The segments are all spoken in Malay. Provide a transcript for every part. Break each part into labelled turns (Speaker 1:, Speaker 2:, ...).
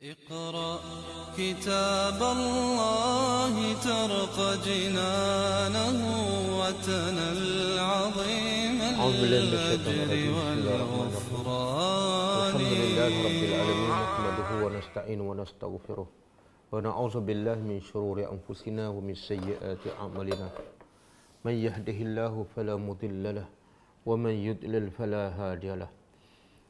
Speaker 1: اقرأ كتاب الله ترق جنانه وتنل عظيم الأجر والغفران.
Speaker 2: الحمد لله رب العالمين نحمده ونستعينه ونستغفره ونعوذ بالله من شرور أنفسنا ومن سيئات أعمالنا من يهده الله فلا مضل له ومن يضلل فلا هادي له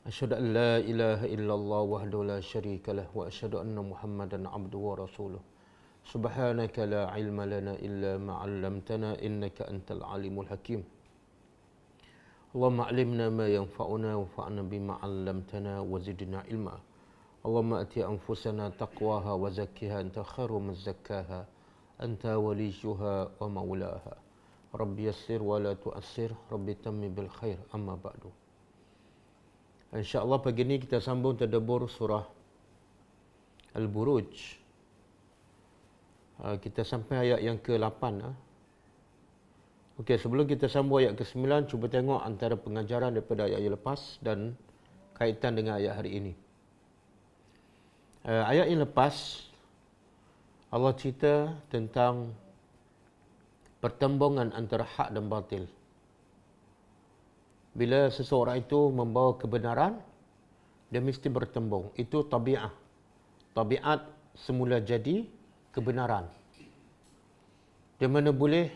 Speaker 2: أشهد أن لا إله إلا الله وحده لا شريك له وأشهد أن محمدا عبده ورسوله سبحانك لا علم لنا إلا ما علمتنا إنك أنت العليم الحكيم اللهم علمنا ما ينفعنا وانفعنا بما علمتنا وزدنا علما اللهم أت أنفسنا تقواها وزكها أنت خير من زكاها أنت وليها ومولاها رب يسر ولا تؤسر رب تم بالخير أما بعد. InsyaAllah pagi ini kita sambung tadabbur surah Al-Buruj. Kita sampai ayat yang ke-8. Okey, sebelum kita sambung ayat ke-9, cuba tengok antara pengajaran daripada ayat yang lepas dan kaitan dengan ayat hari ini. Ayat yang lepas, Allah cerita tentang pertembungan antara hak dan batil. Bila seseorang itu membawa kebenaran, dia mesti bertembung. Itu tabiat. Tabiat semula jadi kebenaran. Dia mana boleh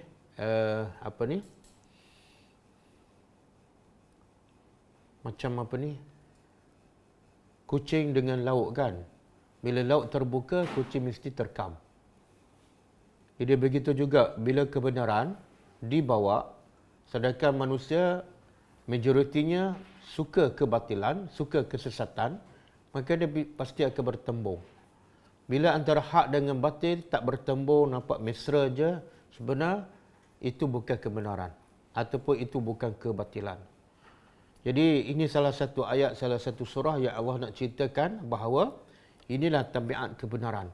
Speaker 2: kucing dengan lauk kan. Bila lauk terbuka, kucing mesti terkam. Jadi begitu juga bila kebenaran dibawa, sedangkan manusia majoritinya suka kebatilan, suka kesesatan, maka dia pasti akan bertembung. Bila antara hak dengan batil tak bertembung, nampak mesra je, sebenarnya itu bukan kebenaran ataupun itu bukan kebatilan. Jadi ini salah satu ayat, salah satu surah yang Allah nak ceritakan bahawa inilah tabiat kebenaran.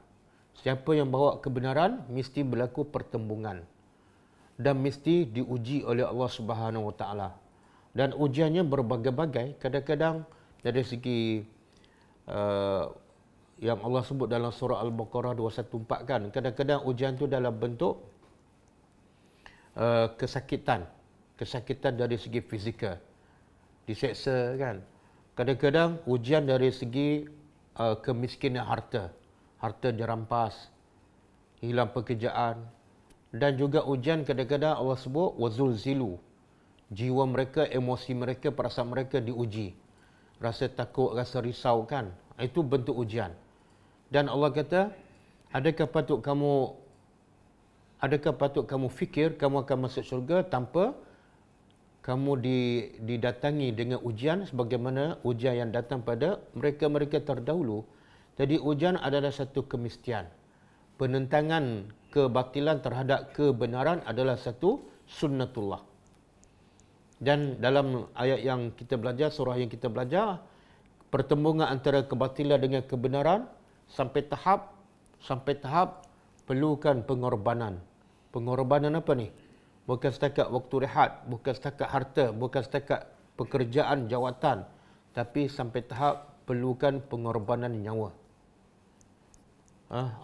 Speaker 2: Siapa yang bawa kebenaran mesti berlaku pertembungan dan mesti diuji oleh Allah Subhanahu Wa Taala. Dan ujiannya berbagai-bagai. Kadang-kadang dari segi yang Allah sebut dalam surah Al-Baqarah 214 kan, kadang-kadang ujian tu dalam bentuk kesakitan. Kesakitan dari segi fizikal, diseksa kan. Kadang-kadang ujian dari segi kemiskinan harta. Harta dirampas, hilang pekerjaan. Dan juga ujian kadang-kadang Allah sebut wazulzilu. Jiwa mereka, emosi mereka, perasaan mereka diuji. Rasa takut, rasa risau kan. Itu bentuk ujian. Dan Allah kata, adakah patut kamu fikir kamu akan masuk syurga tanpa kamu didatangi dengan ujian sebagaimana ujian yang datang pada mereka-mereka terdahulu. Jadi ujian adalah satu kemestian. Penentangan kebatilan terhadap kebenaran adalah satu sunnatullah. Dan dalam ayat yang kita belajar, surah yang kita belajar, pertembungan antara kebatilan dengan kebenaran sampai tahap perlukan pengorbanan. Pengorbanan apa ni? Bukan setakat waktu rehat, bukan setakat harta, bukan setakat pekerjaan, jawatan, tapi sampai tahap perlukan pengorbanan nyawa.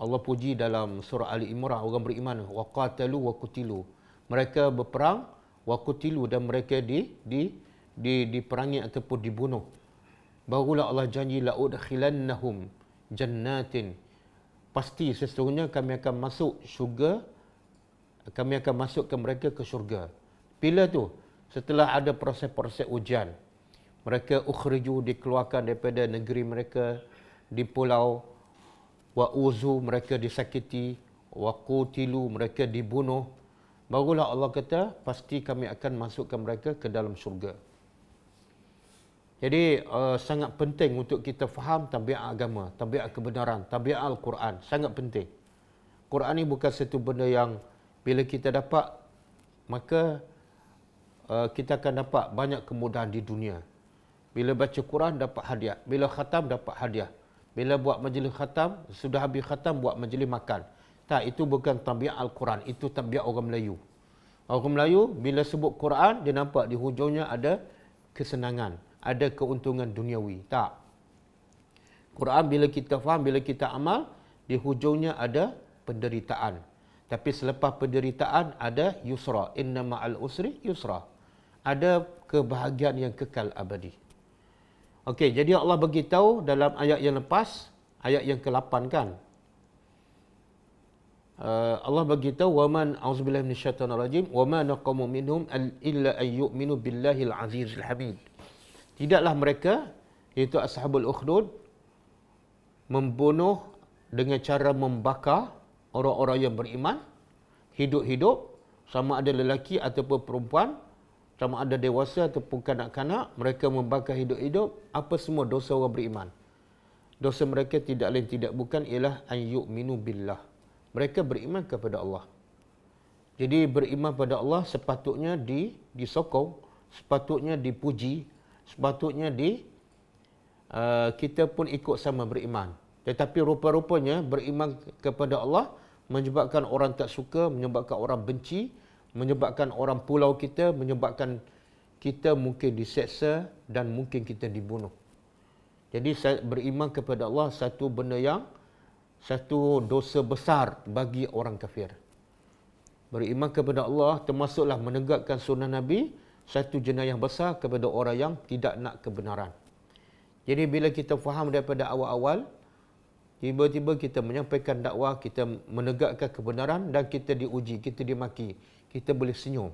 Speaker 2: Allah puji dalam surah Ali Imran, orang beriman, wa qatalu wa qutilu. Mereka berperang wakutilu dan mereka diperangi ataupun dibunuh. Barulah Allah janji la'udkhilannahum jannatin. Pasti sesungguhnya kami akan masuk syurga, kami akan masukkan mereka ke syurga. Bila tu? Setelah ada proses-proses ujian. Mereka ukhriju, dikeluarkan daripada negeri mereka di pulau, wa uzu, mereka disakiti, wa qutilu, mereka dibunuh. Barulah Allah kata, pasti kami akan masukkan mereka ke dalam syurga. Jadi, sangat penting untuk kita faham tabiat agama, tabiat kebenaran, tabiat Al-Quran. Sangat penting. Quran ni bukan satu benda yang bila kita dapat, maka kita akan dapat banyak kemudahan di dunia. Bila baca Quran, dapat hadiah. Bila khatam, dapat hadiah. Bila buat majlis khatam, sudah habis khatam, buat majlis makan. Tak, itu bukan tabiat Al-Quran. Itu tabiat orang Melayu. Orang Melayu, bila sebut Quran, dia nampak di hujungnya ada kesenangan. Ada keuntungan duniawi. Tak. Quran bila kita faham, bila kita amal, di hujungnya ada penderitaan. Tapi selepas penderitaan ada yusra. Inna ma'al usri yusra. Ada kebahagiaan yang kekal abadi. Okey, jadi Allah beritahu dalam ayat yang lepas, ayat yang ke-8 kan. Allah beritahu waman auzubillahi minasyaitonir rajim wama naqamu minhum illa ay yu'minu billahil azizil hamid. Tidaklah mereka iaitu ashabul ukhdud membunuh dengan cara membakar orang-orang yang beriman hidup-hidup, sama ada lelaki ataupun perempuan, sama ada dewasa ataupun kanak-kanak, mereka membakar hidup-hidup. Apa semua dosa orang beriman? Dosa mereka tidak lain tidak bukan ialah an yu'minu billah. Mereka beriman kepada Allah. Jadi beriman pada Allah sepatutnya disokong, sepatutnya dipuji, sepatutnya kita pun ikut sama beriman. Tetapi rupa-rupanya beriman kepada Allah menyebabkan orang tak suka, menyebabkan orang benci, menyebabkan orang pulau kita, menyebabkan kita mungkin diseksa dan mungkin kita dibunuh. Jadi beriman kepada Allah satu dosa besar bagi orang kafir. Beriman kepada Allah termasuklah menegakkan sunnah Nabi, satu jenayah besar kepada orang yang tidak nak kebenaran. Jadi bila kita faham daripada awal-awal, tiba-tiba kita menyampaikan dakwah, kita menegakkan kebenaran dan kita diuji, kita dimaki, kita boleh senyum.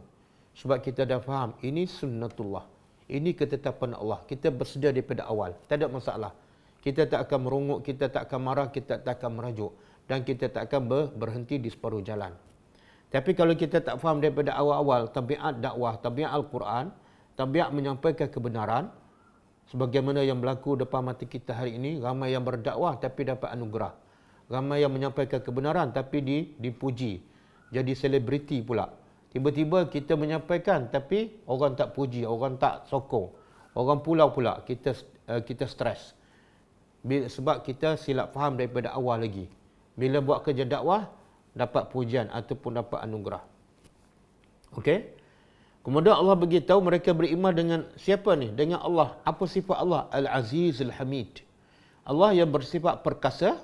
Speaker 2: Sebab kita dah faham, ini sunnatullah. Ini ketetapan Allah. Kita bersedia daripada awal. Tak ada masalah. Kita tak akan merungut, kita tak akan marah, kita tak akan merajuk. Dan kita tak akan berhenti di separuh jalan. Tapi kalau kita tak faham daripada awal-awal tabiat dakwah, tabiat Al-Quran, tabiat menyampaikan kebenaran, sebagaimana yang berlaku depan mata kita hari ini, ramai yang berdakwah tapi dapat anugerah. Ramai yang menyampaikan kebenaran tapi dipuji. Jadi selebriti pula. Tiba-tiba kita menyampaikan tapi orang tak puji, orang tak sokong. Orang pulau pula, kita stres. Sebab kita silap faham daripada awal lagi. Bila buat kerja dakwah, dapat pujian ataupun dapat anugerah. Okey? Kemudian Allah beritahu mereka beriman dengan siapa ni? Dengan Allah. Apa sifat Allah? Al-Aziz Al-Hamid. Allah yang bersifat perkasa,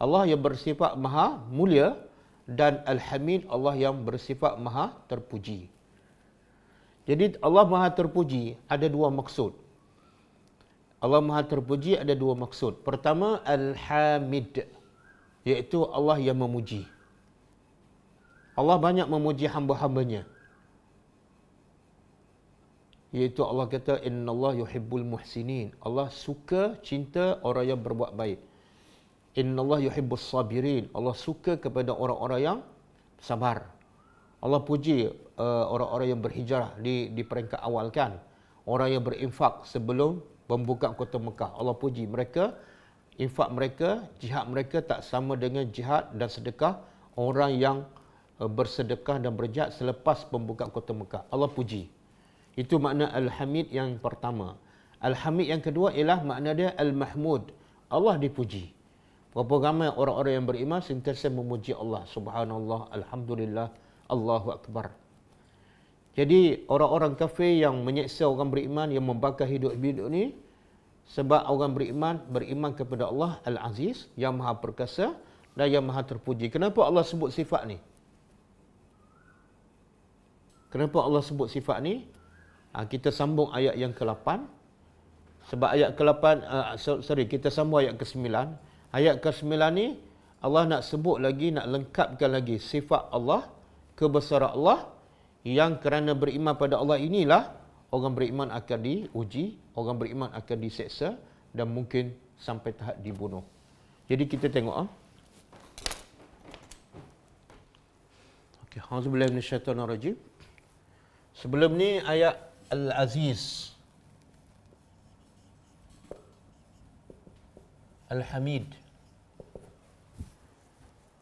Speaker 2: Allah yang bersifat maha mulia, dan Al-Hamid, Allah yang bersifat maha terpuji. Jadi Allah maha terpuji ada dua maksud. Allah maha terpuji ada dua maksud. Pertama, Al-Hamid, iaitu Allah yang memuji. Allah banyak memuji hamba-hambanya. Iaitu Allah kata, Innallaha yuhibbul muhsinin. Allah suka, cinta orang yang berbuat baik. Innallaha yuhibbus sabirin. Allah suka kepada orang-orang yang sabar. Allah puji orang-orang yang berhijrah di peringkat awal kan. Orang yang berinfak sebelum pembukaan kota Mekah. Allah puji mereka, infak mereka, jihad mereka tak sama dengan jihad dan sedekah orang yang bersedekah dan berjihad selepas pembukaan kota Mekah. Allah puji. Itu makna Al-Hamid yang pertama. Al-Hamid yang kedua ialah makna dia Al-Mahmud. Allah dipuji. Berapa ramai orang-orang yang beriman sentiasa memuji Allah. Subhanallah, Alhamdulillah, Allahu Akbar. Jadi orang-orang kafir yang menyeksa orang beriman, yang membakar hidup-hidup ni, sebab orang beriman kepada Allah Al-Aziz, yang maha perkasa dan yang maha terpuji. Kenapa Allah sebut sifat ni? Kenapa Allah sebut sifat ni? Kita sambung ayat yang ke-8. Sebab ayat ke-8, kita sambung ayat ke-9. Ayat ke-9 ni, Allah nak sebut lagi, nak lengkapkan lagi sifat Allah, kebesaran Allah, yang kerana beriman pada Allah inilah orang beriman akan diuji, orang beriman akan diseksa dan mungkin sampai tahap dibunuh. Jadi kita tengok. Okey, auzubillahi minasyaitonirrajim. Sebelum ni ayat Al-Aziz, Al-Hamid.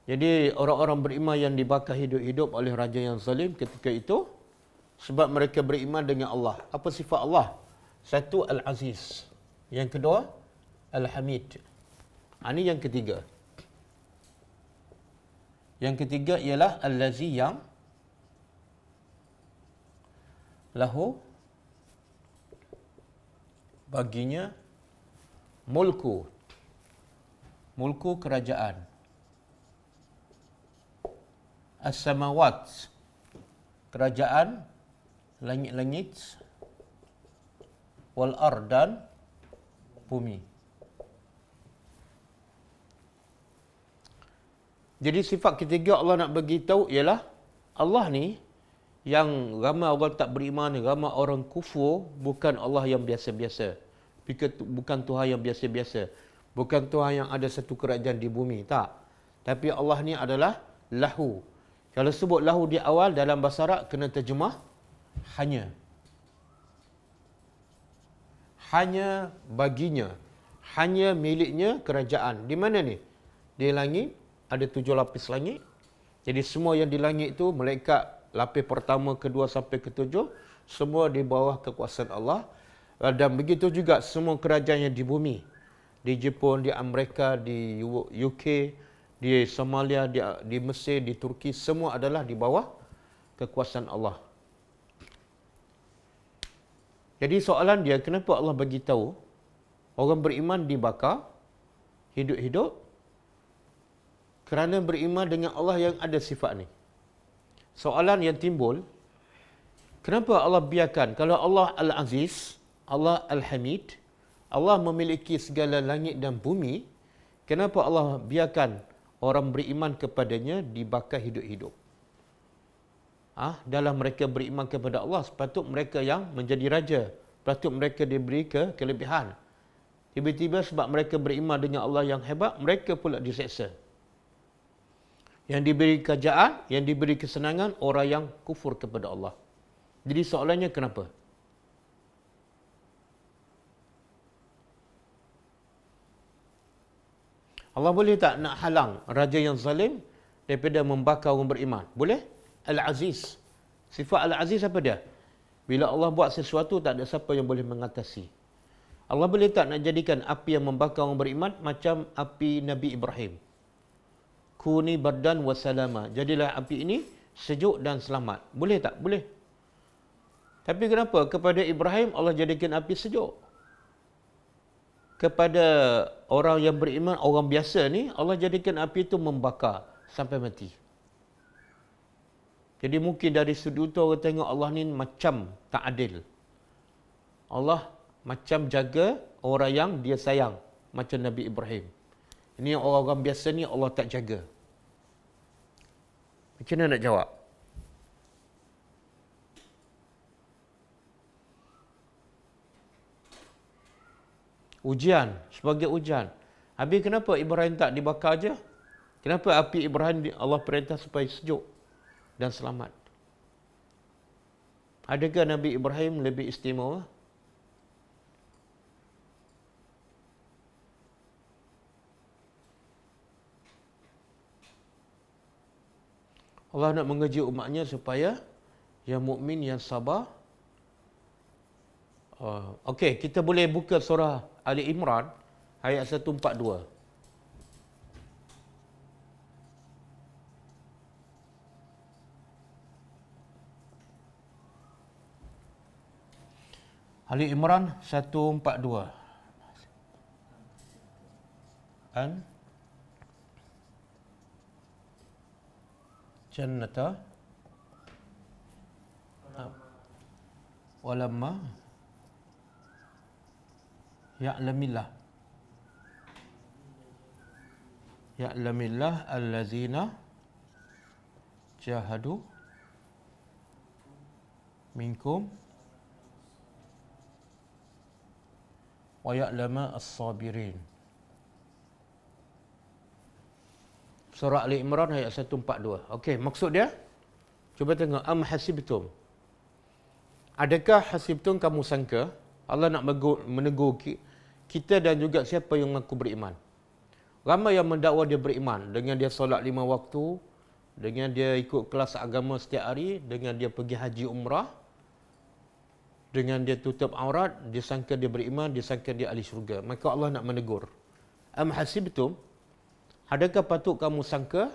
Speaker 2: Jadi orang-orang beriman yang dibakar hidup-hidup oleh raja yang zalim ketika itu sebab mereka beriman dengan Allah. Apa sifat Allah? Satu, Al-Aziz. Yang kedua, Al-Hamid. Ini yang ketiga. Yang ketiga ialah Al-Lazi yang lahu, baginya, mulku, mulku kerajaan. As-samawat, kerajaan langit-langit. Wal ard, dan bumi. Jadi sifat ketiga Allah nak bagi tahu ialah Allah ni yang ramai orang tak beriman, ramai orang kufur, bukan Allah yang biasa-biasa. Bukan Tuhan yang biasa-biasa. Bukan Tuhan yang ada satu kerajaan di bumi, tak. Tapi Allah ni adalah lahu. Kalau sebut lahu di awal dalam bahasa Arab kena terjemah hanya. Hanya baginya, hanya miliknya kerajaan. Di mana ni? Di langit, ada 7 lapis langit. Jadi semua yang di langit itu, malaikat lapis pertama, kedua sampai ke-7, semua di bawah kekuasaan Allah. Dan begitu juga semua kerajaan yang di bumi. Di Jepun, di Amerika, di UK, di Somalia, di Mesir, di Turki, semua adalah di bawah kekuasaan Allah. Jadi soalan dia, kenapa Allah bagi tahu orang beriman dibakar hidup-hidup? Kerana beriman dengan Allah yang ada sifat ni. Soalan yang timbul, kenapa Allah biarkan, kalau Allah Al-Aziz, Allah Al-Hamid, Allah memiliki segala langit dan bumi, kenapa Allah biarkan orang beriman kepadanya dibakar hidup-hidup? Dalam mereka beriman kepada Allah, sepatut mereka yang menjadi raja, sepatut mereka diberi kelebihan. Tiba-tiba sebab mereka beriman dengan Allah yang hebat, mereka pula diseksa. Yang diberi kerajaan, yang diberi kesenangan, orang yang kufur kepada Allah. Jadi soalannya kenapa? Allah boleh tak nak halang raja yang zalim daripada membakar orang beriman? Boleh? Al-Aziz. Sifat Al-Aziz apa dia? Bila Allah buat sesuatu, tak ada siapa yang boleh mengatasi. Allah boleh tak nak jadikan api yang membakar orang beriman macam api Nabi Ibrahim? Kuni bardan wa salama. Jadilah api ini sejuk dan selamat. Boleh tak? Boleh. Tapi kenapa kepada Ibrahim Allah jadikan api sejuk? Kepada orang yang beriman, orang biasa ni, Allah jadikan api itu membakar sampai mati. Jadi mungkin dari sudut itu orang tengok Allah ni macam tak adil. Allah macam jaga orang yang dia sayang. Macam Nabi Ibrahim. Ini orang-orang biasa ni Allah tak jaga. Macam mana nak jawab? Ujian, sebagai ujian. Habis kenapa Ibrahim tak dibakar aja? Kenapa api Ibrahim Allah perintah supaya sejuk dan selamat? Adakah Nabi Ibrahim lebih istimewa? Allah nak menguji umatnya supaya yang mukmin, yang sabar. Okey, kita boleh buka surah Ali Imran ayat 142. Ali Imran 142. An jannata walamma ya'lamillah allazina jahadu minkum wa ya'lama as-sabirin. Surah Ali Imran ayat 142. Okey, maksud dia, cuba tengok, am hasibtum. Adakah hasibtum, kamu sangka? Allah nak menegur kita dan juga siapa yang mengaku beriman. Ramai yang mendakwa dia beriman dengan dia solat 5 waktu, dengan dia ikut kelas agama setiap hari, dengan dia pergi haji umrah, dengan dia tutup aurat, dia sangka dia beriman, dia sangka dia ahli syurga. Maka Allah nak menegur. Am hasibtum, adakah patut kamu sangka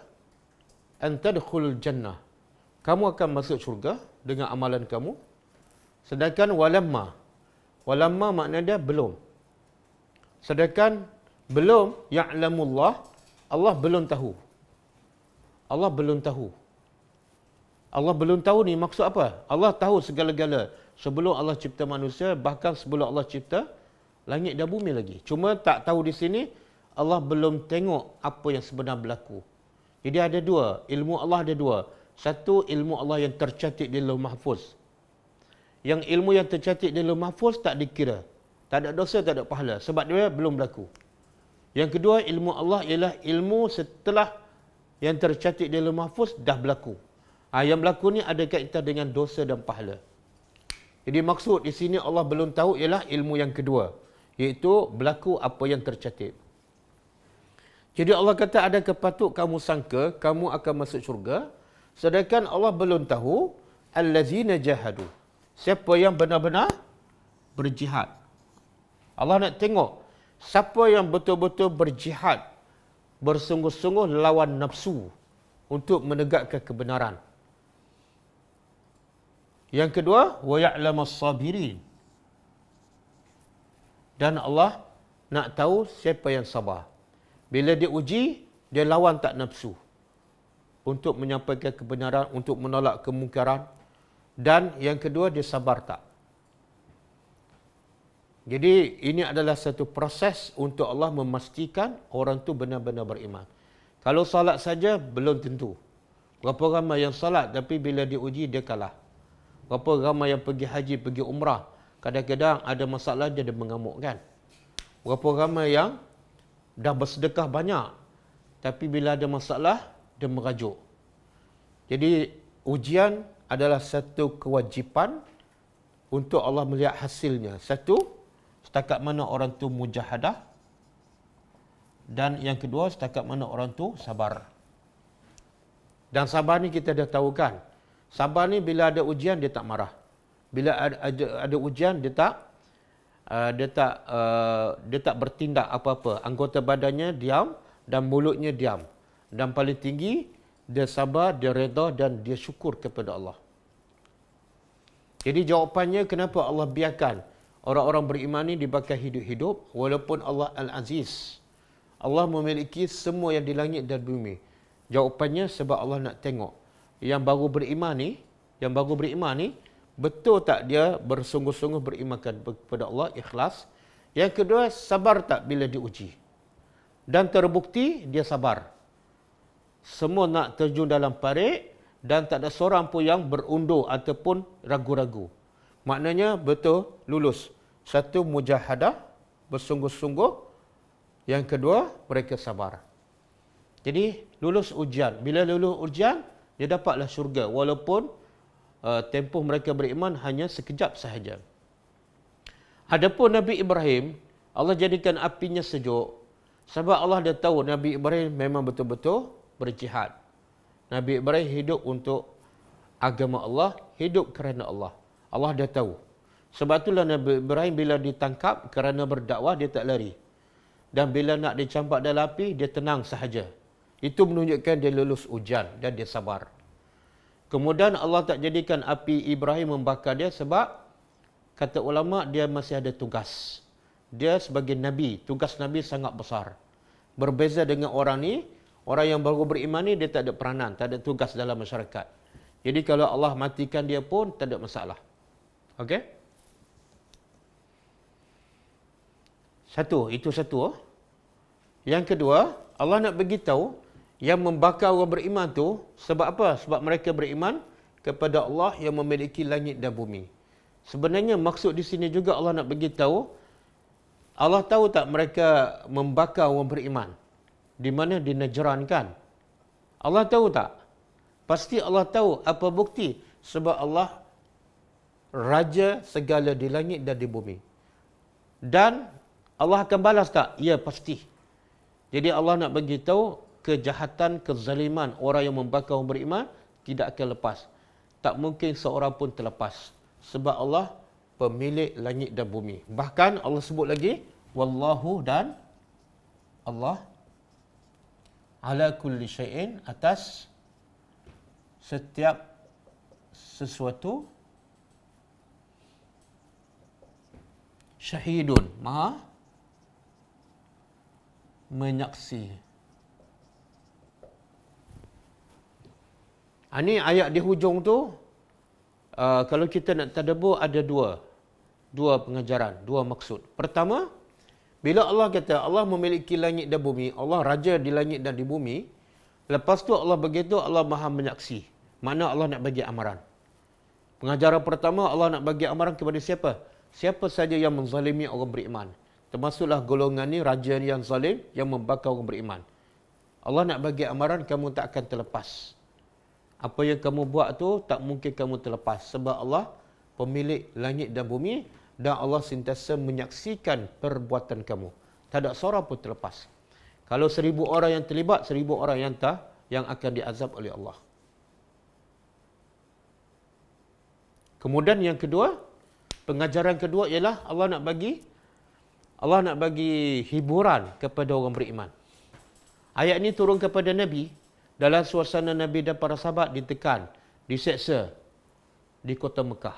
Speaker 2: an tadkhulul jannah, kamu akan masuk syurga dengan amalan kamu? Sedangkan walamma makna dia belum. Sedangkan Belum ya'lamullah, Allah belum tahu. Allah belum tahu. Allah belum tahu ni maksud apa? Allah tahu segala-gala. Sebelum Allah cipta manusia, bahkan sebelum Allah cipta langit dan bumi lagi. Cuma tak tahu di sini, Allah belum tengok apa yang sebenar berlaku. Jadi ada dua, ilmu Allah ada dua. Satu, ilmu Allah yang tercatat di Lauh Mahfuz. Yang ilmu yang tercatat di Lauh Mahfuz tak dikira. Tak ada dosa, tak ada pahala. Sebab dia belum berlaku. Yang kedua, ilmu Allah ialah ilmu setelah yang tercatat di Lauh Mahfuz dah berlaku. Yang berlaku ni ada kaitan dengan dosa dan pahala. Jadi maksud di sini Allah belum tahu ialah ilmu yang kedua, iaitu berlaku apa yang tercatat. Jadi Allah kata, adakah patut kamu sangka kamu akan masuk syurga, sedangkan Allah belum tahu allazina jahadu, siapa yang benar-benar berjihad. Allah nak tengok siapa yang betul-betul berjihad, bersungguh-sungguh lawan nafsu untuk menegakkan kebenaran. Yang kedua, wa ya'lamas sabirin. Dan Allah nak tahu siapa yang sabar. Bila dia uji, dia lawan tak nafsu untuk menyampaikan kebenaran, untuk menolak kemungkaran. Dan yang kedua, dia sabar tak. Jadi ini adalah satu proses untuk Allah memastikan orang tu benar-benar beriman. Kalau salat saja belum tentu. Berapa ramai yang salat tapi bila diuji dia kalah. Berapa ramai yang pergi haji, pergi umrah, kadang-kadang ada masalah dia mengamuk kan. Berapa ramai yang dah bersedekah banyak tapi bila ada masalah dia merajuk. Jadi ujian adalah satu kewajipan untuk Allah melihat hasilnya. Satu, setakat mana orang tu mujahadah, dan yang kedua, setakat mana orang tu sabar. Dan sabar ni kita dah tahu kan. Sabar ni bila ada ujian dia tak marah. Bila ada ujian dia tak bertindak apa-apa. Anggota badannya diam dan mulutnya diam. Dan paling tinggi dia sabar, dia redha dan dia syukur kepada Allah. Jadi jawapannya kenapa Allah biarkan orang-orang beriman ni dibakar hidup-hidup walaupun Allah Al-Aziz. Allah memiliki semua yang di langit dan bumi. Jawapannya sebab Allah nak tengok yang baru beriman ni, betul tak dia bersungguh-sungguh beriman kepada Allah, ikhlas. Yang kedua, sabar tak bila diuji. Dan terbukti dia sabar. Semua nak terjun dalam parit dan tak ada seorang pun yang berundur ataupun ragu-ragu. Maknanya betul lulus. Satu, mujahadah, bersungguh-sungguh. Yang kedua, mereka sabar. Jadi lulus ujian. Bila lulus ujian, dia dapatlah syurga walaupun tempoh mereka beriman hanya sekejap sahaja. Adapun Nabi Ibrahim, Allah jadikan apinya sejuk sebab Allah dah tahu Nabi Ibrahim memang betul-betul berjihad. Nabi Ibrahim hidup untuk agama Allah, hidup kerana Allah. Allah dah tahu. Sebab itulah Nabi Ibrahim bila ditangkap kerana berdakwah dia tak lari. Dan bila nak dicampak dalam api dia tenang sahaja. Itu menunjukkan dia lulus ujian dan dia sabar. Kemudian Allah tak jadikan api Ibrahim membakar dia sebab kata ulama dia masih ada tugas. Dia sebagai Nabi, tugas Nabi sangat besar. Berbeza dengan orang ni, orang yang baru beriman ni dia tak ada peranan, tak ada tugas dalam masyarakat. Jadi kalau Allah matikan dia pun tak ada masalah. Okey? Itu satu. Yang kedua, Allah nak beritahu yang membakar orang beriman tu sebab apa? Sebab mereka beriman kepada Allah yang memiliki langit dan bumi. Sebenarnya maksud di sini juga Allah nak beritahu, Allah tahu tak mereka membakar orang beriman? Di mana? Di Najran kan? Allah tahu tak? Pasti Allah tahu. Apa bukti? Sebab Allah Raja segala di langit dan di bumi. Dan Allah akan balas tak? Ya, pasti. Jadi Allah nak beritahu kejahatan, kezaliman orang yang membakar orang beriman tidak akan lepas. Tak mungkin seorang pun terlepas. Sebab Allah pemilik langit dan bumi. Bahkan Allah sebut lagi, Wallahu dan Allah ala kulli syai'in, atas setiap sesuatu, syahidun, maha menyaksi. Ini ayat di hujung tu, kalau kita nak tadabbur ada dua pengajaran, dua maksud. Pertama, bila Allah kata Allah memiliki langit dan bumi, Allah raja di langit dan di bumi, lepas tu Allah begitu, Allah maha menyaksi. Makna Allah nak bagi amaran. Pengajaran pertama, Allah nak bagi amaran kepada siapa? Siapa saja yang menzalimi orang beriman. Termasuklah golongan ni, raja ni yang zalim, yang membakar orang beriman. Allah nak bagi amaran, kamu tak akan terlepas. Apa yang kamu buat tu, tak mungkin kamu terlepas. Sebab Allah pemilik langit dan bumi, dan Allah sentiasa menyaksikan perbuatan kamu. Tak ada seorang pun terlepas. Kalau 1000 orang yang terlibat, 1000 orang yang akan diazab oleh Allah. Kemudian yang kedua, pengajaran kedua ialah Allah nak bagi hiburan kepada orang beriman. Ayat ini turun kepada Nabi dalam suasana Nabi dan para sahabat ditekan, diseksa di kota Mekah.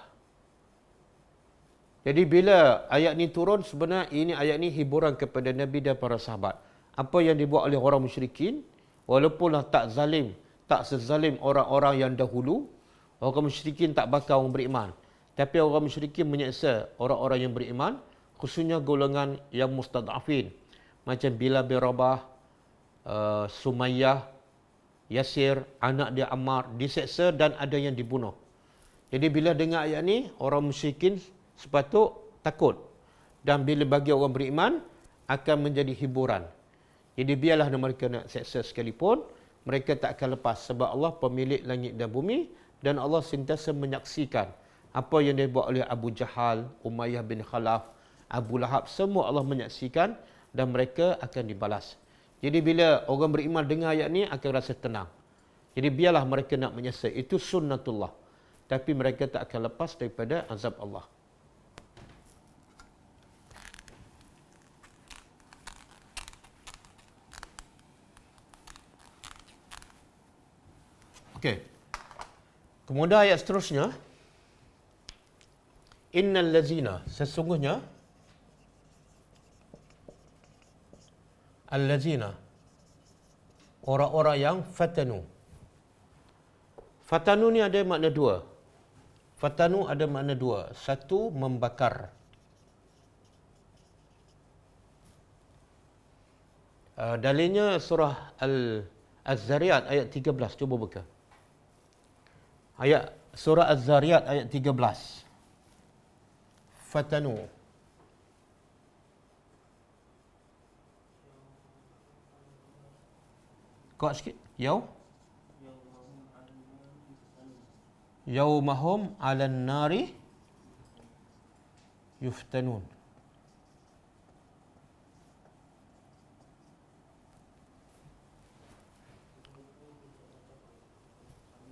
Speaker 2: Jadi bila ayat ini turun, sebenarnya ini ayat ini hiburan kepada Nabi dan para sahabat. Apa yang dibuat oleh orang musyrikin, walaupunlah tak zalim, tak sezalim orang-orang yang dahulu, orang musyrikin tak bakar orang beriman. Tapi orang musyrikin menyeksa orang-orang yang beriman, khususnya golongan yang mustad'afin. Macam Bilal bin Rabah, Sumayyah, Yasir, anak dia Ammar, diseksa dan ada yang dibunuh. Jadi bila dengar ayat ni, orang musyrikin sepatut takut. Dan bila bagi orang beriman, akan menjadi hiburan. Jadi biarlah mereka nak seksa sekalipun, mereka tak akan lepas. Sebab Allah pemilik langit dan bumi, dan Allah sentiasa menyaksikan apa yang dibuat oleh Abu Jahal, Umayyah bin Khalaf, Abu Lahab, semua Allah menyaksikan dan mereka akan dibalas. Jadi bila orang beriman dengar ayat ni akan rasa tenang. Jadi biarlah mereka nak menyesal. Itu sunnatullah. Tapi mereka tak akan lepas daripada azab Allah. Okey. Kemudian ayat seterusnya, innal lazina, sesungguhnya allazina, orang-orang yang fatanu. Fatanu ni ada makna dua. Fatanu ada makna dua. Satu, membakar. Dalilnya surah Az-Zariyat ayat 13. Cuba buka. Surah Az-Zariyat ayat 13. Fatanu. Kuat sikit. Yaumahum 'alan nari yuftanun.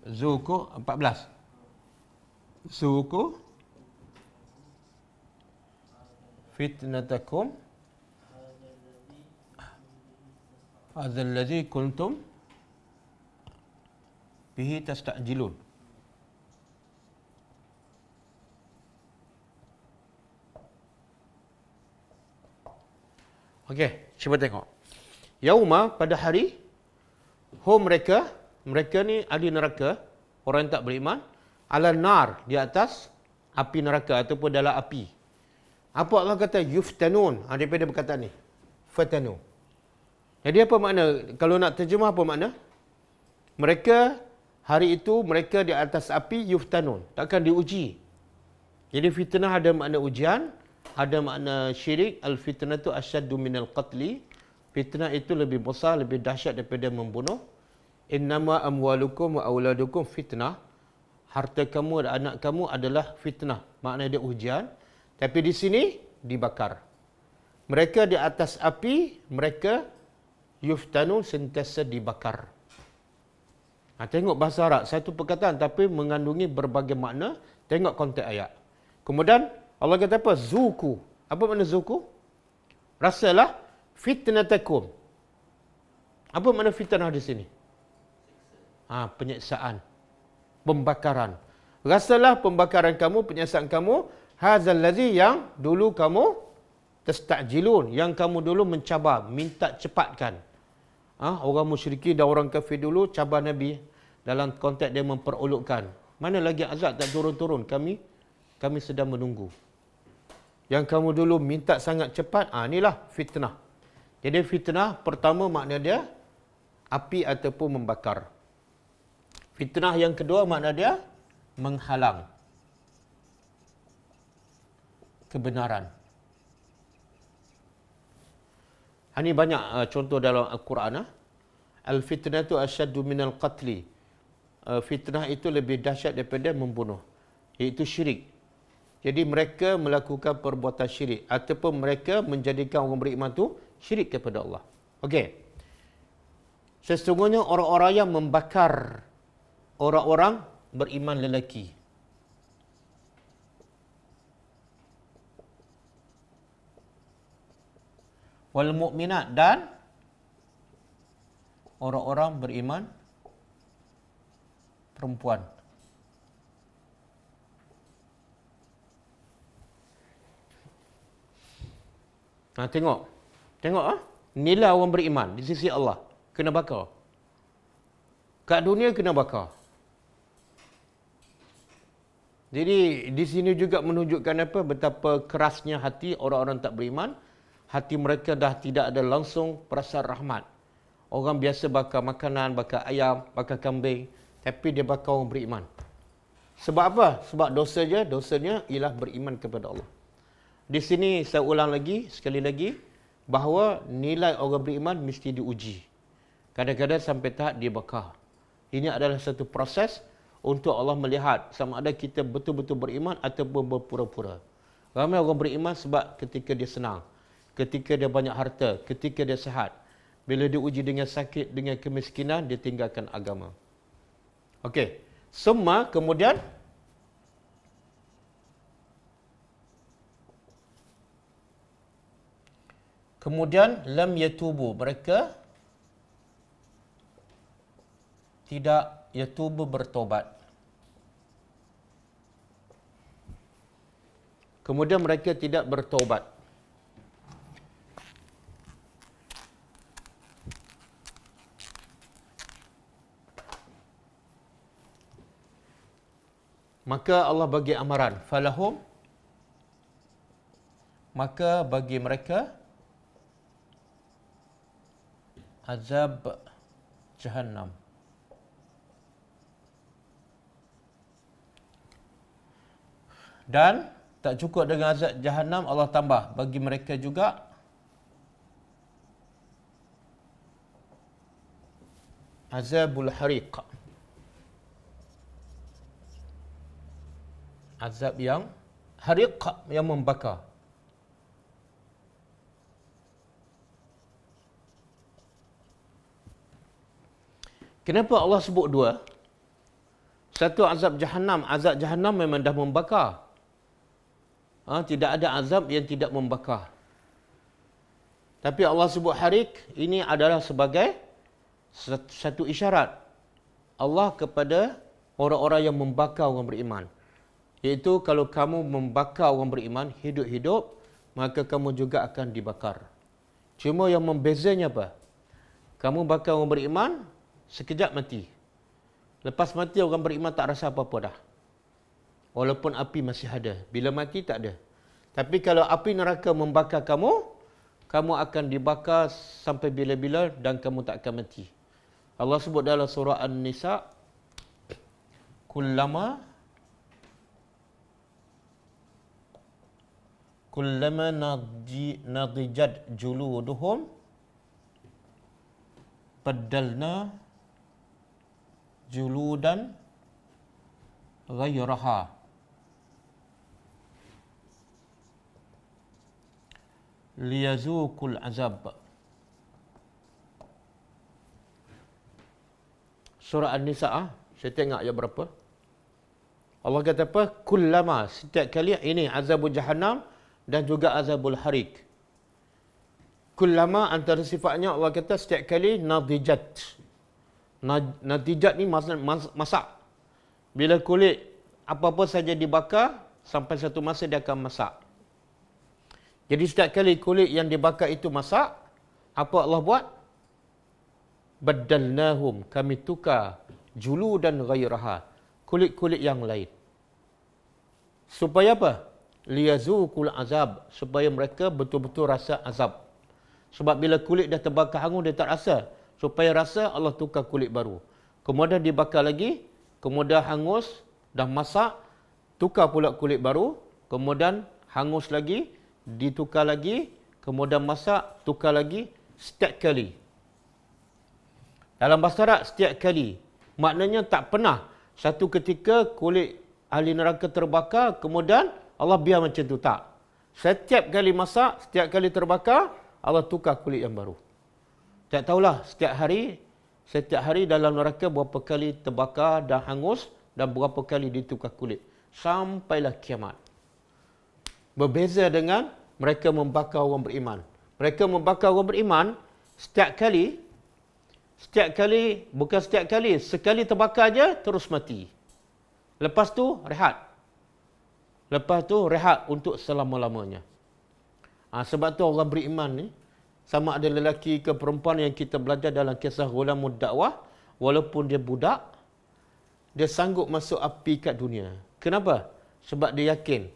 Speaker 2: Zuku 14. Zuku fitnatakum hadzal ladzi kuntum bihi tastajilun. Okey, cuba tengok. Yauma, pada hari, hum mereka ni ahli neraka, orang yang tak beriman, ala nar, di atas api neraka ataupun dalam api. Apa Allah kata? Yuftanun. Daripada perkataan ni. Fatanu. Jadi apa makna? Kalau nak terjemah apa makna? Mereka, hari itu mereka di atas api yuftanun. Takkan diuji. Jadi fitnah ada makna ujian, ada makna syirik. Al-fitnah itu asyaddu minal qatli. Fitnah itu lebih besar, lebih dahsyat daripada membunuh. Innama amwalukum wa auladukum fitnah. Harta kamu dan anak kamu adalah fitnah. Maknanya dia ujian. Tapi di sini dibakar. Mereka di atas api, mereka yuftanun, sentiasa dibakar. Tengok bahasa Arab, satu perkataan tapi mengandungi berbagai makna. Tengok konteks ayat. Kemudian Allah kata apa? Zuku. Apa makna zuku? Rasalah fitnatakum. Apa makna fitnah di sini? Penyiksaan. Pembakaran. Rasalah pembakaran kamu, penyiksaan kamu. Hazal ladzi, yang dulu kamu Tastajilun, yang kamu dulu mencabar, minta cepatkan. Orang musyrikin dan orang kafir dulu cabar Nabi dalam konteks dia memperolokkan. Mana lagi azab tak turun-turun, kami sedang menunggu. Yang kamu dulu minta sangat cepat, inilah fitnah. Jadi fitnah pertama makna dia api ataupun membakar. Fitnah yang kedua makna dia menghalang kebenaran. Ini banyak contoh dalam Al-Quran. Al-fitnatu asyaddu minal qatli. Fitnah itu lebih dahsyat daripada membunuh. Iaitu syirik. Jadi mereka melakukan perbuatan syirik. Ataupun mereka menjadikan orang beriman itu syirik kepada Allah. Okey. Sesungguhnya orang-orang yang membakar orang-orang beriman lelaki. Wal mu'minat, dan orang-orang beriman perempuan. Tengok nilai orang beriman di sisi Allah kena bakar. Kat dunia kena bakar. Jadi di sini juga menunjukkan betapa kerasnya hati orang-orang tak beriman. Hati mereka dah tidak ada langsung perasaan rahmat. Orang biasa bakar makanan, bakar ayam, bakar kambing, tapi dia bakar orang beriman. Sebab apa? Sebab dosanya ialah beriman kepada Allah. Di sini saya ulang sekali lagi, bahawa nilai orang beriman mesti diuji. Kadang-kadang sampai tahap dia bakar. Ini adalah satu proses untuk Allah melihat sama ada kita betul-betul beriman ataupun berpura-pura. Ramai orang beriman sebab ketika dia senang, ketika dia banyak harta, ketika dia sihat. Bila dia uji dengan sakit, dengan kemiskinan, dia tinggalkan agama. Okey. Semua kemudian lam yatubu, mereka tidak yatubu, bertobat. Kemudian mereka tidak bertobat. Maka Allah bagi amaran, falahum, maka bagi mereka azab jahannam. Dan tak cukup dengan azab jahannam, Allah tambah bagi mereka juga azabul hariq. Azab yang hariq, yang membakar. Kenapa Allah sebut dua? Satu azab jahannam. Azab jahannam memang dah membakar. Tidak ada azab yang tidak membakar. Tapi Allah sebut hariq, ini adalah sebagai satu isyarat Allah kepada orang-orang yang membakar orang beriman. Iaitu kalau kamu membakar orang beriman hidup-hidup, maka kamu juga akan dibakar. Cuma yang membezanya apa? Kamu bakar orang beriman, sekejap mati. Lepas mati orang beriman tak rasa apa-apa dah. Walaupun api masih ada. Bila mati tak ada. Tapi kalau api neraka membakar kamu, kamu akan dibakar sampai bila-bila dan kamu tak akan mati. Allah sebut dalam surah An-Nisa, kullama nadijat juluduhum baddalna juludan ghairaha liyazuqul azab. Surah An-Nisa, saya tengok ayat berapa. Allah kata apa? Kullama, setiap kali, ini azabul jahannam dan juga azabul hariq. Kullama antara sifatnya Allah kata setiap kali nadijat. Nadijat ni masak. Bila kulit apa-apa saja dibakar, sampai satu masa dia akan masak. Jadi setiap kali kulit yang dibakar itu masak, apa Allah buat? Baddalnahum, kami tukar juludan ghairaha, kulit-kulit yang lain. Supaya apa? Liyazuqul azab, supaya mereka betul-betul rasa azab. Sebab bila kulit dah terbakar hangus dia tak rasa. Supaya rasa, Allah tukar kulit baru. Kemudian dibakar lagi, kemudian hangus, dah masak, tukar pula kulit baru, kemudian hangus lagi, ditukar lagi, kemudian masak, tukar lagi, setiap kali. Dalam bahasa Arab, setiap kali. Maknanya tak pernah satu ketika kulit ahli neraka terbakar, kemudian Allah biar macam tu. Tak. Setiap kali masak, setiap kali terbakar, Allah tukar kulit yang baru. Tak tahulah setiap hari dalam neraka berapa kali terbakar dan hangus dan berapa kali ditukar kulit. Sampailah kiamat. Berbeza dengan mereka membakar orang beriman. Mereka membakar orang beriman setiap kali, sekali terbakar aja terus mati. Lepas tu rehat. Untuk selama-lamanya. Sebab tu orang beriman ni, sama ada lelaki ke perempuan yang kita belajar dalam kisah Ghulamud Da'wah, walaupun dia budak, dia sanggup masuk api kat dunia. Kenapa? Sebab dia yakin.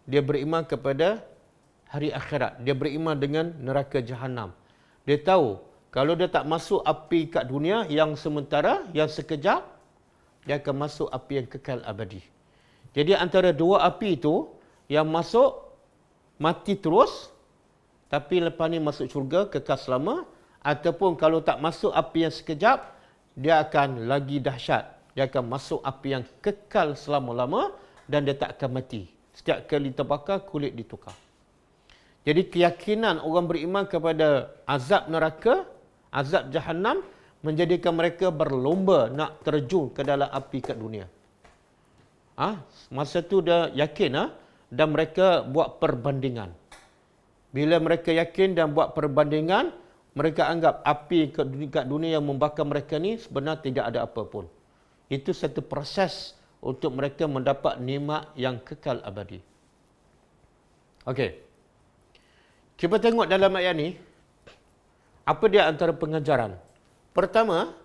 Speaker 2: Dia beriman kepada hari akhirat. Dia beriman dengan neraka Jahannam. Dia tahu, kalau dia tak masuk api kat dunia yang sementara, yang sekejap, dia akan masuk api yang kekal abadi. Jadi antara dua api itu, yang masuk, mati terus, tapi lepas ni masuk syurga, kekal selama, ataupun kalau tak masuk api yang sekejap, dia akan lagi dahsyat. Dia akan masuk api yang kekal selama-lama dan dia tak akan mati. Setiap kali terbakar, kulit ditukar. Jadi keyakinan orang beriman kepada azab neraka, azab Jahannam, menjadikan mereka berlomba nak terjun ke dalam api kat dunia. Masa tu dia yakin dan mereka buat perbandingan. Bila mereka yakin dan buat perbandingan, mereka anggap api kat dunia yang membakar mereka ni sebenarnya tidak ada apa pun. Itu satu proses untuk mereka mendapat nikmat yang kekal abadi. Okey. Cuba tengok dalam ayat ni, apa dia antara pengajaran? Pertama,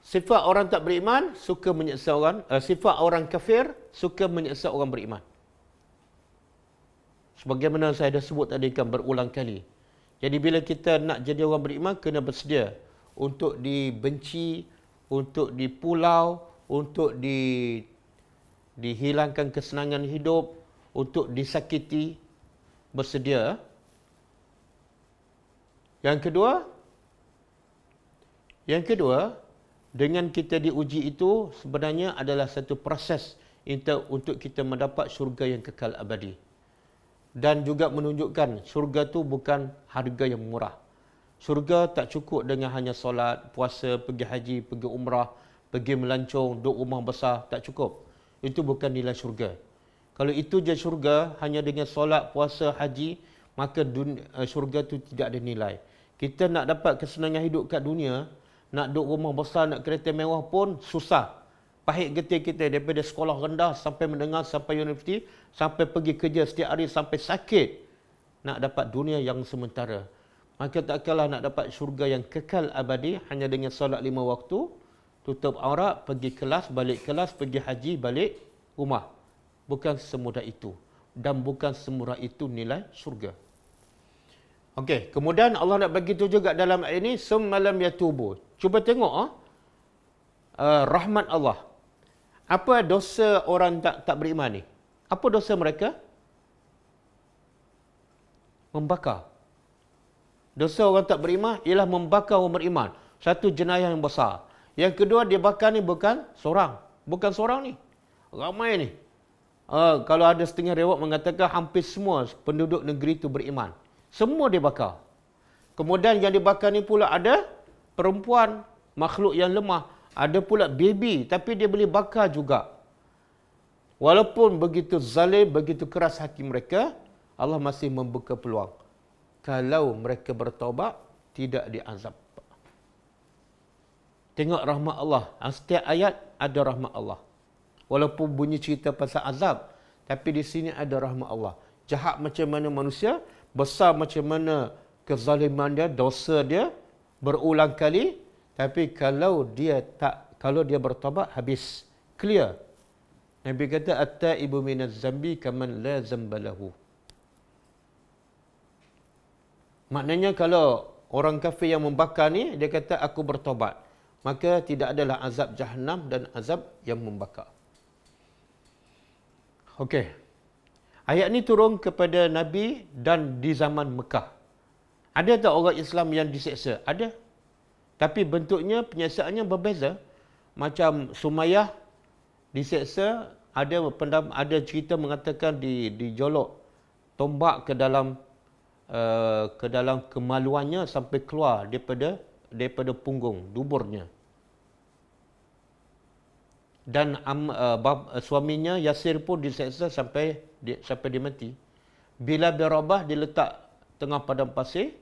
Speaker 2: sifat orang tak beriman suka menyiksa orang, sifat orang kafir suka menyiksa orang beriman. Sebagaimana saya dah sebut tadi kan berulang kali. Jadi bila kita nak jadi orang beriman, kena bersedia untuk dibenci, untuk dipulau, untuk dihilangkan kesenangan hidup, untuk disakiti, bersedia. Yang kedua, dengan kita diuji itu sebenarnya adalah satu proses untuk kita mendapat syurga yang kekal abadi. Dan juga menunjukkan syurga tu bukan harga yang murah. Syurga tak cukup dengan hanya solat, puasa, pergi haji, pergi umrah, pergi melancong, duduk rumah besar, tak cukup. Itu bukan nilai syurga. Kalau itu je syurga, hanya dengan solat, puasa, haji, maka syurga tu tidak ada nilai. Kita nak dapat kesenangan hidup kat dunia, nak duduk rumah besar, nak kereta mewah pun susah. Pahit getih kita daripada sekolah rendah sampai menengah, sampai universiti, sampai pergi kerja setiap hari, sampai sakit. Nak dapat dunia yang sementara. Maka tak kalah nak dapat syurga yang kekal abadi hanya dengan solat 5 waktu, tutup aurat, pergi kelas, balik kelas, pergi haji, balik rumah. Bukan semudah itu. Dan bukan semurah itu nilai syurga. Okey, kemudian Allah nak bagi tu juga dalam ayat ini, summalam yatubu. Cuba tengok rahmat Allah. Apa dosa orang tak beriman ni? Apa dosa mereka? Membakar. Dosa orang tak beriman ialah membakar orang beriman. Satu jenayah yang besar. Yang kedua, dia bakar ni bukan seorang. Bukan seorang ni. Ramai ni. Kalau ada setengah riwayat mengatakan hampir semua penduduk negeri itu beriman. Semua dibakar. Kemudian yang dibakar ni pula ada perempuan, makhluk yang lemah. Ada pula baby, tapi dia boleh bakar juga. Walaupun begitu zalim, begitu keras hati mereka, Allah masih membuka peluang. Kalau mereka bertaubat, tidak diazab. Tengok rahmat Allah. Setiap ayat ada rahmat Allah. Walaupun bunyi cerita pasal azab, Tapi di sini ada rahmat Allah. Jahat macam mana manusia, besar macam mana kezaliman dia, dosa dia berulang kali, tapi kalau dia bertaubat, habis, clear. Nabi kata at-taibu minaz zambi kaman la zambalahu. Maknanya kalau orang kafir yang membakar ni, dia kata aku bertaubat, maka tidak adalah azab Jahannam dan azab yang membakar. Okey. Ayat ni turun kepada Nabi dan di zaman Mekah. Ada tak orang Islam yang diseksa? Ada. Tapi bentuknya, penyeksaannya berbeza. Macam Sumayyah diseksa, ada cerita mengatakan dijolok tombak ke dalam kemaluannya sampai keluar daripada punggung, duburnya. Dan suaminya Yasir pun diseksa sampai dia mati. Bilal bin Rabah diletak tengah padang pasir,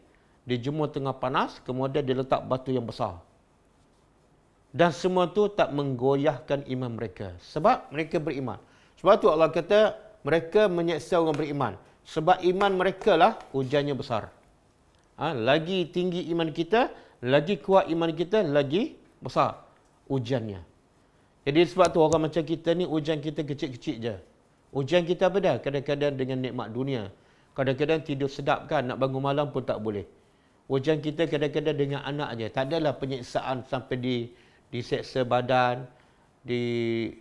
Speaker 2: dijemur tengah panas, kemudian diletak batu yang besar. Dan semua tu tak menggoyahkan iman mereka. Sebab mereka beriman. Sebab tu Allah kata mereka menyeksa orang beriman. Sebab iman mereka lah ujiannya besar. Lagi tinggi iman kita, lagi kuat iman kita, lagi besar ujiannya. Jadi sebab tu orang macam kita ni, ujian kita kecil-kecil je. Ujian kita apa dah? Kadang-kadang dengan nikmat dunia. Kadang-kadang tidur sedap kan, nak bangun malam pun tak boleh. Ujian kita kadang-kadang dengan anak je. Tak adalah penyiksaan sampai diseksa badan,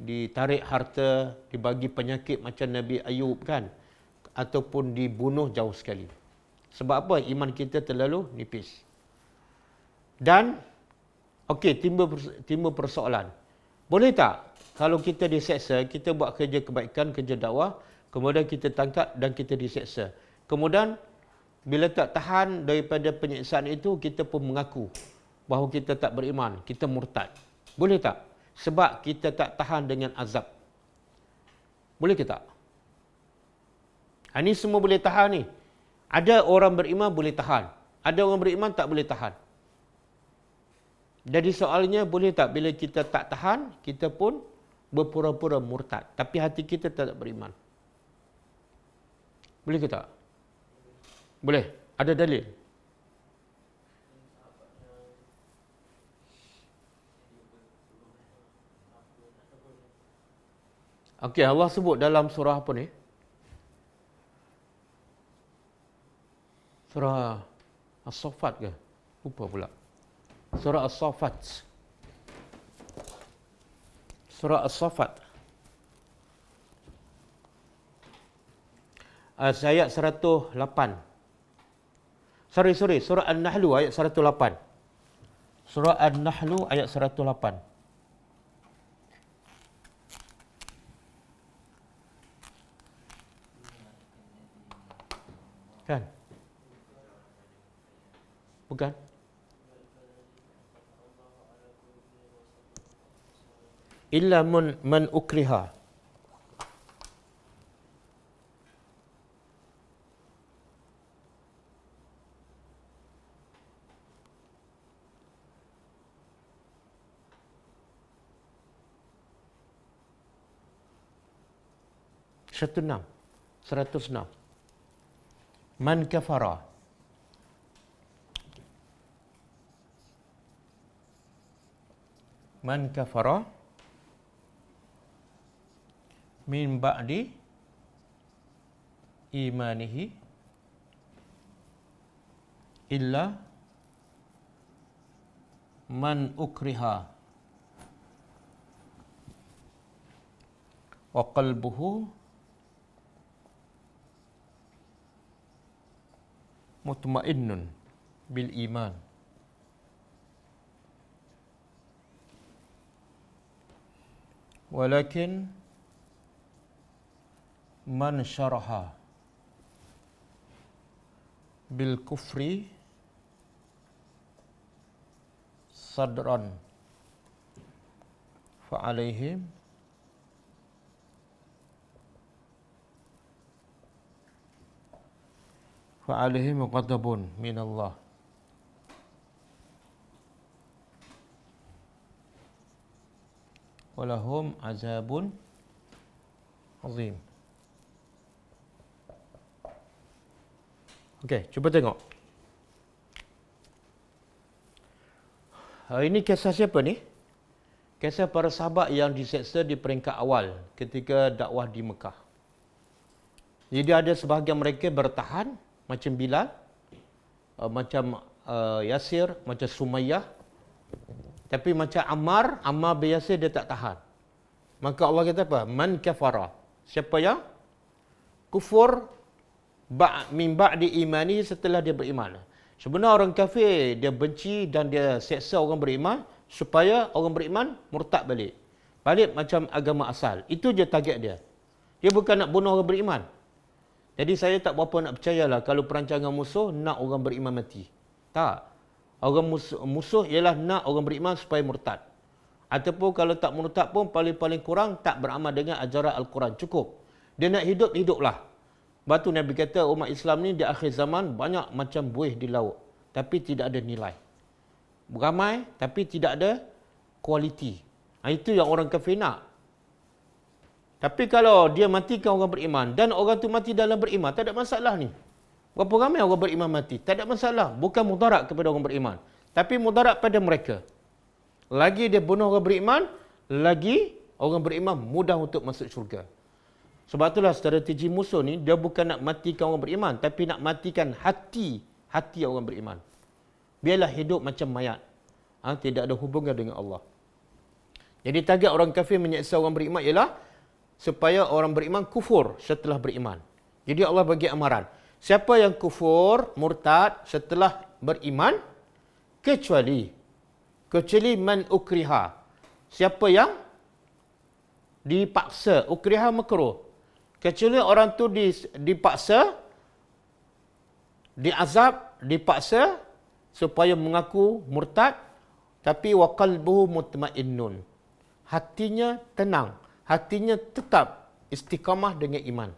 Speaker 2: ditarik harta, dibagi penyakit macam Nabi Ayub kan. Ataupun dibunuh jauh sekali. Sebab apa? Iman kita terlalu nipis. Dan, okey, timbul persoalan. Boleh tak kalau kita diseksa, kita buat kerja kebaikan, kerja dakwah, kemudian kita tangkap dan kita diseksa. Kemudian, bila tak tahan daripada penyiksaan itu, kita pun mengaku bahawa kita tak beriman, kita murtad. Boleh tak? Sebab kita tak tahan dengan azab. Boleh ke tak? Ini semua boleh tahan ni. Ada orang beriman boleh tahan. Ada orang beriman tak boleh tahan. Jadi soalnya, boleh tak bila kita tak tahan, kita pun berpura-pura murtad. Tapi hati kita tak beriman. Boleh ke tak? Boleh. Ada dalil? Okey, Allah sebut dalam surah apa ni? Surah As-Saffat ke? Lupa pula. Surah As-Saffat. Surah As-Saffat. Ayat 108. Sorry. Surah An-Nahlu ayat 108. Surah An-Nahlu ayat 108. Kan? Bukan? Illa man ukriha. Seratus enam. Man kafara. Man kafara min ba'di imanihi illa man ukriha wa qalbuhu mutmainnun bil iman. Walakin man syaraha bil kufri sadran fa alaihim ghadabun min Allah walahum azabun azim. Okey, cuba tengok. Ini kisah siapa ni? Kisah para sahabat yang diseksa di peringkat awal ketika dakwah di Mekah. Jadi ada sebahagian mereka bertahan macam Bilal, macam Yasir, macam Sumayyah. Tapi macam Ammar bin Yasir dia tak tahan. Maka Allah kata apa? Man kafara. Siapa yang kufur min ba'di imani, setelah dia beriman. Sebenarnya orang kafir dia benci dan dia seksa orang beriman supaya orang beriman murtad balik. Balik macam agama asal. Itu je target dia. Dia bukan nak bunuh orang beriman. Jadi saya tak berapa nak percayalah kalau perancangan musuh nak orang beriman mati. Tak. Orang musuh ialah nak orang beriman supaya murtad. Ataupun kalau tak murtad pun paling-paling kurang tak beramal dengan ajaran Al-Quran. Cukup. Dia nak hidup, hiduplah. Sebab tu Nabi kata umat Islam ni di akhir zaman banyak macam buih di laut. Tapi tidak ada nilai. Ramai tapi tidak ada kualiti. Itu yang orang kafir nak. Tapi kalau dia matikan orang beriman dan orang tu mati dalam beriman, tak ada masalah ni. Berapa ramai orang beriman mati? Tak ada masalah. Bukan mudarat kepada orang beriman. Tapi mudarat pada mereka. Lagi dia bunuh orang beriman, lagi orang beriman mudah untuk masuk syurga. Sebab itulah strategi musuh ni, dia bukan nak matikan orang beriman, tapi nak matikan hati orang beriman. Biarlah hidup macam mayat. Tidak ada hubungan dengan Allah. Jadi target orang kafir menyeksa orang beriman ialah supaya orang beriman kufur setelah beriman. Jadi Allah bagi amaran. Siapa yang kufur, murtad setelah beriman, kecuali man ukriha. Siapa yang dipaksa, ukriha makruh. Kecuali orang tu dipaksa, diazab, dipaksa supaya mengaku murtad, tapi wa qalbuhu mutmainnun. Hatinya tenang, hatinya tetap istiqamah dengan iman.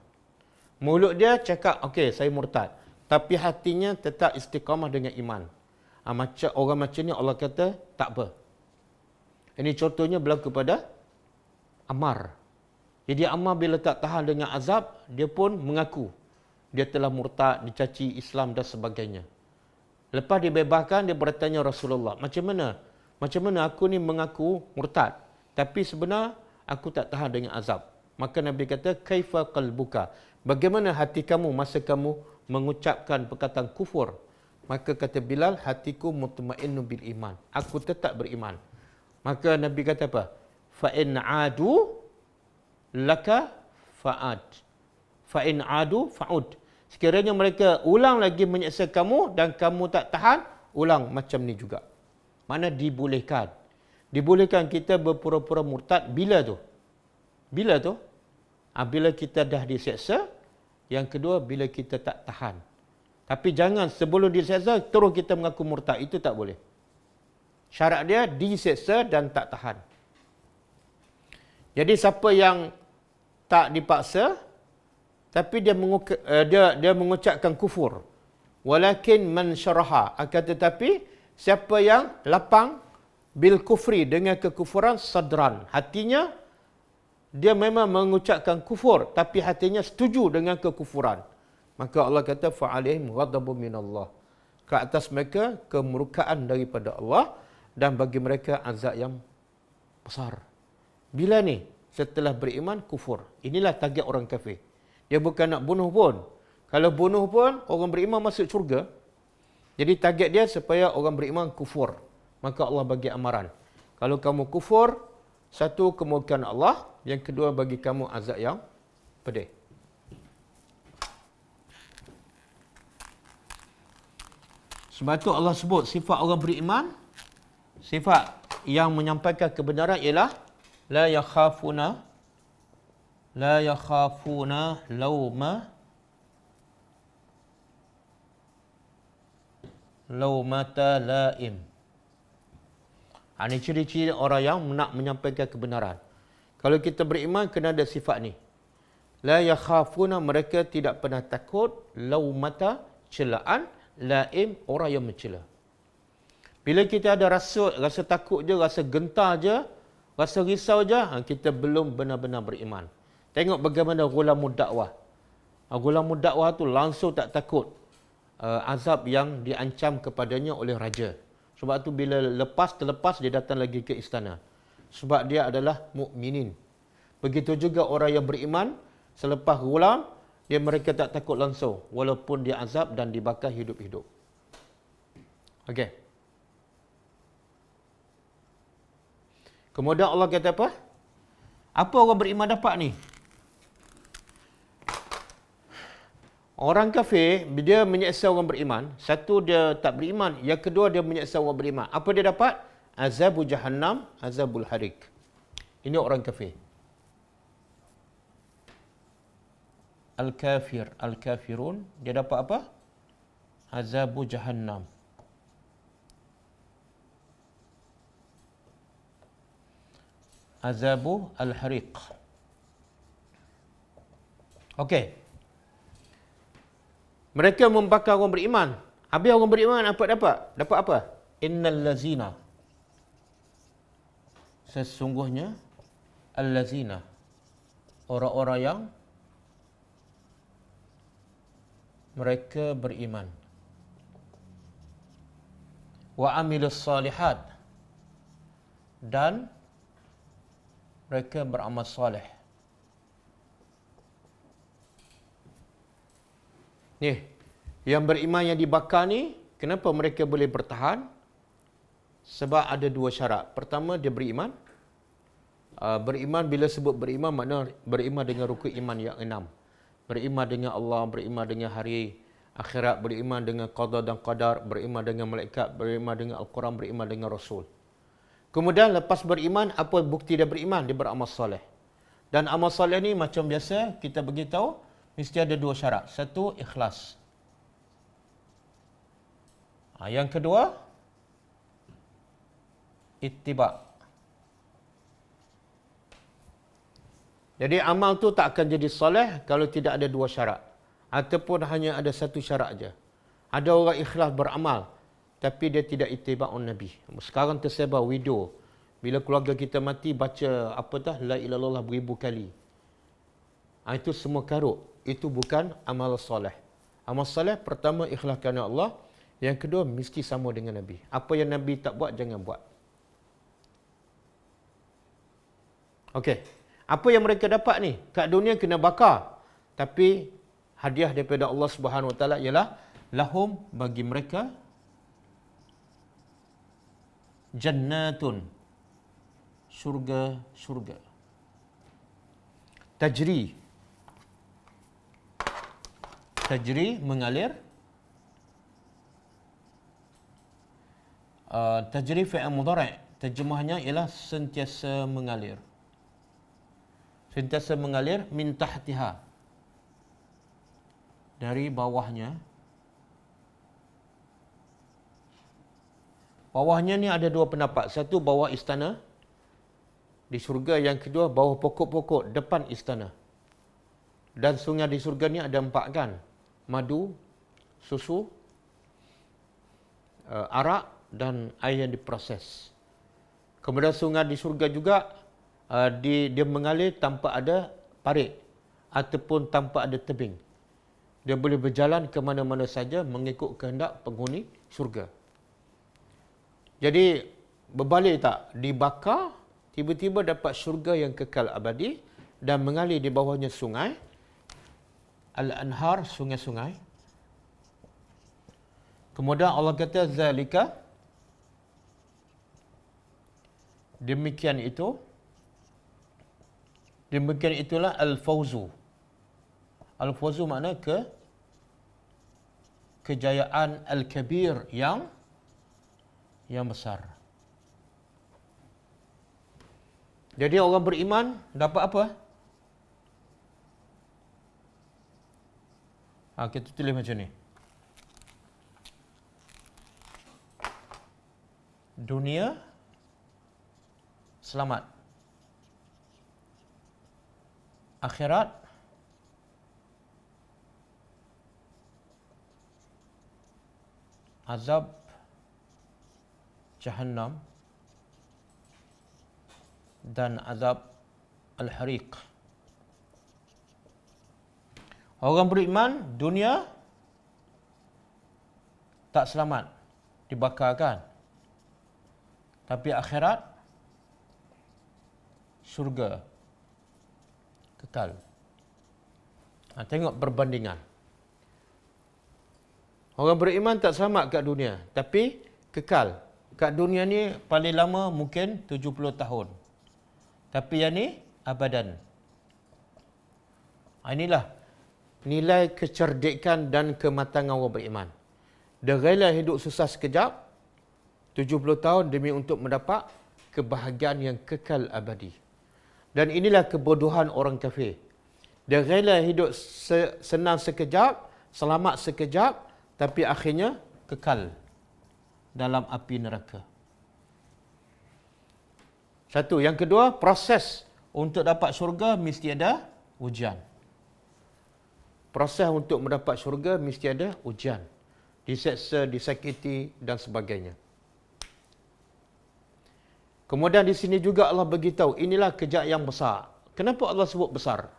Speaker 2: Mulut dia cakap, okey, saya murtad. Tapi hatinya tetap istiqamah dengan iman. Macam orang macam ni Allah kata, tak apa. Ini contohnya berlaku pada Ammar. Jadi Ammar bila tak tahan dengan azab, dia pun mengaku. Dia telah murtad, dicaci Islam dan sebagainya. Lepas dibebaskan, dia bertanya Rasulullah, macam mana aku ni mengaku murtad, tapi sebenarnya aku tak tahan dengan azab. Maka Nabi kata, kaifa qalbuka? Bagaimana hati kamu masa kamu mengucapkan perkataan kufur? Maka kata Bilal, hatiku mutmainnu bil iman. Aku tetap beriman. Maka Nabi kata apa? Fa in adu laka fa'ad. Fa in adu fa'ud. Sekiranya mereka ulang lagi menyeksa kamu dan kamu tak tahan, ulang macam ni juga. Mana dibolehkan. Dibolehkan kita berpura-pura murtad bila tu? Bila tu? Bila kita dah diseksa. Yang kedua, bila kita tak tahan. Tapi jangan sebelum diseksa, terus kita mengaku murtad. Itu tak boleh. Syarat dia diseksa dan tak tahan. Jadi siapa yang tak dipaksa, tapi dia mengucapkan kufur. Walakin man syaraha. Akan tetapi, siapa yang lapang bil kufri, dengan kekufuran sadran. Hatinya, dia memang mengucapkan kufur, tapi hatinya setuju dengan kekufuran. Maka Allah kata, fa'alaihim ghadabun minallah. Ke atas mereka, kemurkaan daripada Allah, dan bagi mereka azab yang besar. Bila ni? Setelah beriman, kufur. Inilah target orang kafir. Dia bukan nak bunuh pun. Kalau bunuh pun, orang beriman masuk syurga. Jadi target dia supaya orang beriman kufur. Maka Allah bagi amaran. Kalau kamu kufur, satu, kemurkaan Allah. Yang kedua, bagi kamu azab yang pedih. Sebab itu Allah sebut sifat orang beriman, sifat yang menyampaikan kebenaran ialah la yakhafuna laumata laim. Ini ciri-ciri orang yang nak menyampaikan kebenaran. Kalau kita beriman, kena ada sifat ni. La yakhafuna, mereka tidak pernah takut, laumata, celaan, laim, orang yang mencela. Bila kita ada rasa takut je, rasa gentar je, rasa risau je, kita belum benar-benar beriman. Tengok bagaimana gulamud dakwah. Gulamud dakwah tu langsung tak takut. azab yang diancam kepadanya oleh raja. Sebab tu bila terlepas dia datang lagi ke istana. Sebab dia adalah mukminin. Begitu juga orang yang beriman selepas gulam, mereka tak takut langsung walaupun dia azab dan dibakar hidup-hidup. Okey. Kemudian Allah kata apa? Apa orang beriman dapat ni? Orang kafir, dia menyeksa orang beriman. Satu, dia tak beriman. Yang kedua, dia menyeksa orang beriman. Apa dia dapat? Azabul jahannam, azabul harik. Ini orang kafir. Al-kafir, al-kafirun, dia dapat apa? Azabul jahannam. Azabu al-hariq. Okey. Mereka membakar orang beriman. Habis orang beriman apa dapat? Dapat apa? Innal lazina. Sesungguhnya al-lazina, orang-orang yang mereka beriman. Wa amilus salihat, dan mereka beramal soleh. Ni, yang beriman yang dibakar ni, kenapa mereka boleh bertahan? Sebab ada dua syarat. Pertama, dia beriman. Beriman, bila sebut beriman, makna beriman dengan rukun iman yang 6. Beriman dengan Allah, beriman dengan hari akhirat, beriman dengan qada dan qadar, beriman dengan malaikat, beriman dengan Al-Quran, beriman dengan Rasul. Kemudian lepas beriman, apa bukti dia beriman? Dia beramal soleh. Dan amal soleh ni macam biasa kita beritahu, mesti ada dua syarat. Satu, ikhlas. Yang kedua, ittiba'. Jadi amal tu tak akan jadi soleh kalau tidak ada dua syarat. Ataupun hanya ada satu syarat aja. Ada orang ikhlas beramal, tapi dia tidak ittiba'un Nabi. Sekarang tersebar video. Bila keluarga kita mati, baca la ilaha illallah beribu kali. Itu semua karut. Itu bukan amal soleh. Amal soleh pertama ikhlas kerana Allah. Yang kedua mesti sama dengan Nabi. Apa yang Nabi tak buat, jangan buat. Okey. Apa yang mereka dapat ni? Kat dunia kena bakar. Tapi hadiah daripada Allah Subhanahu Wa Taala ialah lahum, bagi mereka, jannatun, syurga. Tajri, mengalir. Tajri fi'il mudhari', terjemahnya ialah sentiasa mengalir. Sentiasa mengalir min tahtiha, dari bawahnya. Bawahnya ni ada dua pendapat. Satu, bawah istana di syurga. Yang kedua, bawah pokok-pokok depan istana. Dan sungai di syurga ni ada 4 kan? Madu, susu, arak dan air yang diproses. Kemudian sungai di syurga juga dia mengalir tanpa ada parit ataupun tanpa ada tebing. Dia boleh berjalan ke mana-mana saja mengikut kehendak penghuni syurga. Jadi berbalik tak? Dibakar, tiba-tiba dapat syurga yang kekal abadi dan mengalir di bawahnya sungai. Al-anhar, sungai-sungai. Kemudian Allah kata zalika, demikian itulah al-fawzu. Al-fawzu makna kejayaan al-kabir yang besar. Jadi orang beriman dapat apa? Kita tulis macam ni. Dunia selamat. Akhirat azab Jahannam dan azab Al-Hariq. Orang beriman dunia tak selamat, dibakarkan. Tapi akhirat, syurga, kekal. Tengok perbandingan. Orang beriman tak selamat kat dunia, tapi kekal. Kat dunia ni paling lama mungkin 70 tahun. Tapi yang ni abadan. Inilah nilai kecerdikan dan kematangan orang beriman. Dia rela hidup susah sekejap, 70 tahun demi untuk mendapat kebahagiaan yang kekal abadi. Dan inilah kebodohan orang kafir. Dia rela hidup senang sekejap, selamat sekejap, tapi akhirnya kekal dalam api neraka. Satu. Yang kedua, proses untuk dapat syurga mesti ada ujian. Proses untuk mendapat syurga mesti ada ujian. Diseksa, disakiti dan sebagainya. Kemudian di sini juga Allah beritahu, inilah kejap yang besar. Kenapa Allah sebut besar?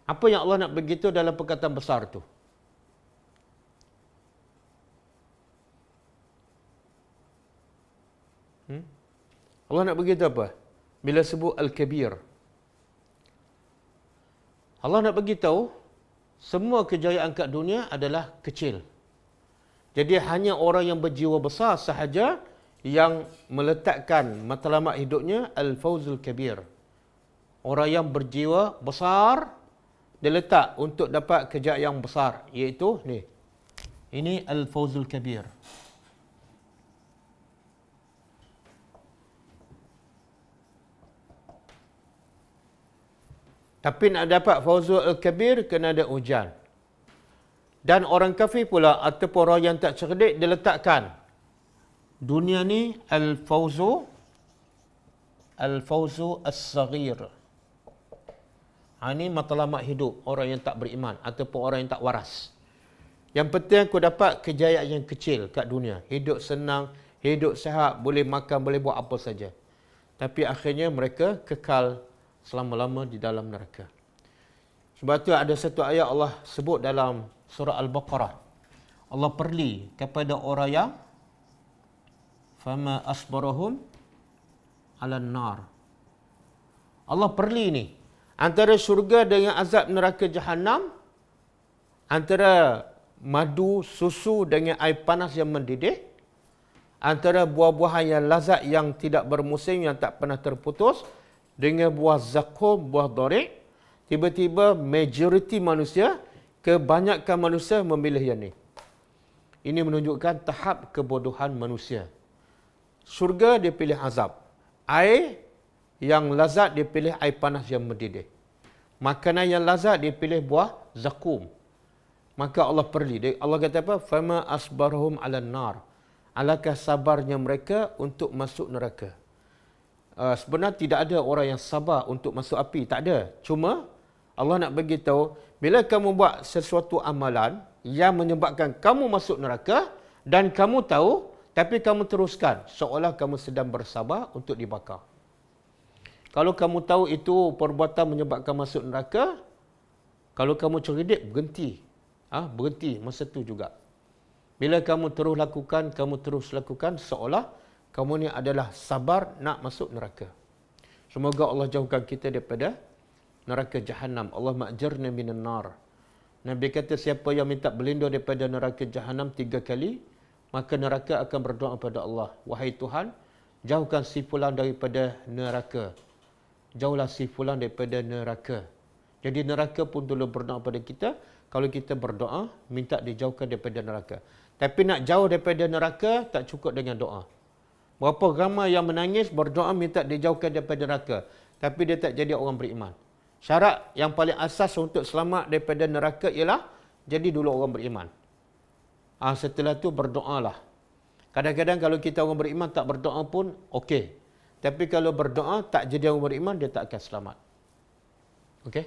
Speaker 2: Apa yang Allah nak beritahu dalam perkataan besar tu? Allah nak beritahu apa? Bila sebut Al-Kabir. Allah nak beritahu, semua kejayaan kat dunia adalah kecil. Jadi hanya orang yang berjiwa besar sahaja yang meletakkan matlamat hidupnya Al-Fawzul Kabir. Orang yang berjiwa besar, dia letak untuk dapat kejayaan yang besar. Iaitu ni. Ini Al-Fawzul Kabir. Tapi nak dapat Fawzul Al-Kabir, kena ada ujian. Dan orang kafir pula, ataupun orang yang tak cerdik, dia letakkan dunia ni Al-Fawzu As-Saghir. Ini matlamat hidup orang yang tak beriman ataupun orang yang tak waras. Yang penting aku dapat kejayaan yang kecil kat dunia. Hidup senang, hidup sihat, boleh makan, boleh buat apa saja. Tapi akhirnya mereka kekal selama-lama di dalam neraka. Sebab tu ada satu ayat Allah sebut dalam surah Al-Baqarah. Allah perli kepada orang yang fama asbarahum 'alan nar. Allah perli ni antara syurga dengan azab neraka Jahannam, antara madu, susu dengan air panas yang mendidih, antara buah-buahan yang lazat yang tidak bermusim, yang tak pernah terputus, dengan buah zakum, buah dorik. Tiba-tiba majoriti manusia, kebanyakan manusia memilih yang ni. Ini menunjukkan tahap kebodohan manusia. Syurga dia pilih azab. Air yang lazat dia pilih air panas yang mendidih. Makanan yang lazat dia pilih buah zakum. Maka Allah perli. Allah kata apa? Fama asbarhum 'alan nar. Alangkah sabarnya mereka untuk masuk neraka. Sebenarnya tidak ada orang yang sabar untuk masuk api. Tak ada. Cuma Allah nak bagi tahu, bila kamu buat sesuatu amalan yang menyebabkan kamu masuk neraka dan kamu tahu, tapi kamu teruskan seolah kamu sedang bersabar untuk dibakar. Kalau kamu tahu itu perbuatan menyebabkan masuk neraka, kalau kamu cerdik, berhenti. Berhenti masa tu juga. Bila kamu terus lakukan seolah kamu ni adalah sabar nak masuk neraka. Semoga Allah jauhkan kita daripada neraka Jahannam. Allah ma'jarna minan nar. Nabi kata siapa yang minta berlindung daripada neraka Jahannam 3 kali, maka neraka akan berdoa kepada Allah, wahai Tuhan, jauhkan si fulan daripada neraka. Jauhlah si fulan daripada neraka. Jadi neraka pun dulu berdoa kepada kita, kalau kita berdoa minta dijauhkan daripada neraka. Tapi nak jauh daripada neraka tak cukup dengan doa. Berapa ramai yang menangis berdoa minta dijauhkan daripada neraka, tapi dia tak jadi orang beriman. Syarat yang paling asas untuk selamat daripada neraka ialah jadi dulu orang beriman. Setelah tu berdoalah. Kadang-kadang kalau kita orang beriman tak berdoa pun okey. Tapi kalau berdoa tak jadi orang beriman, dia tak akan selamat. Okey?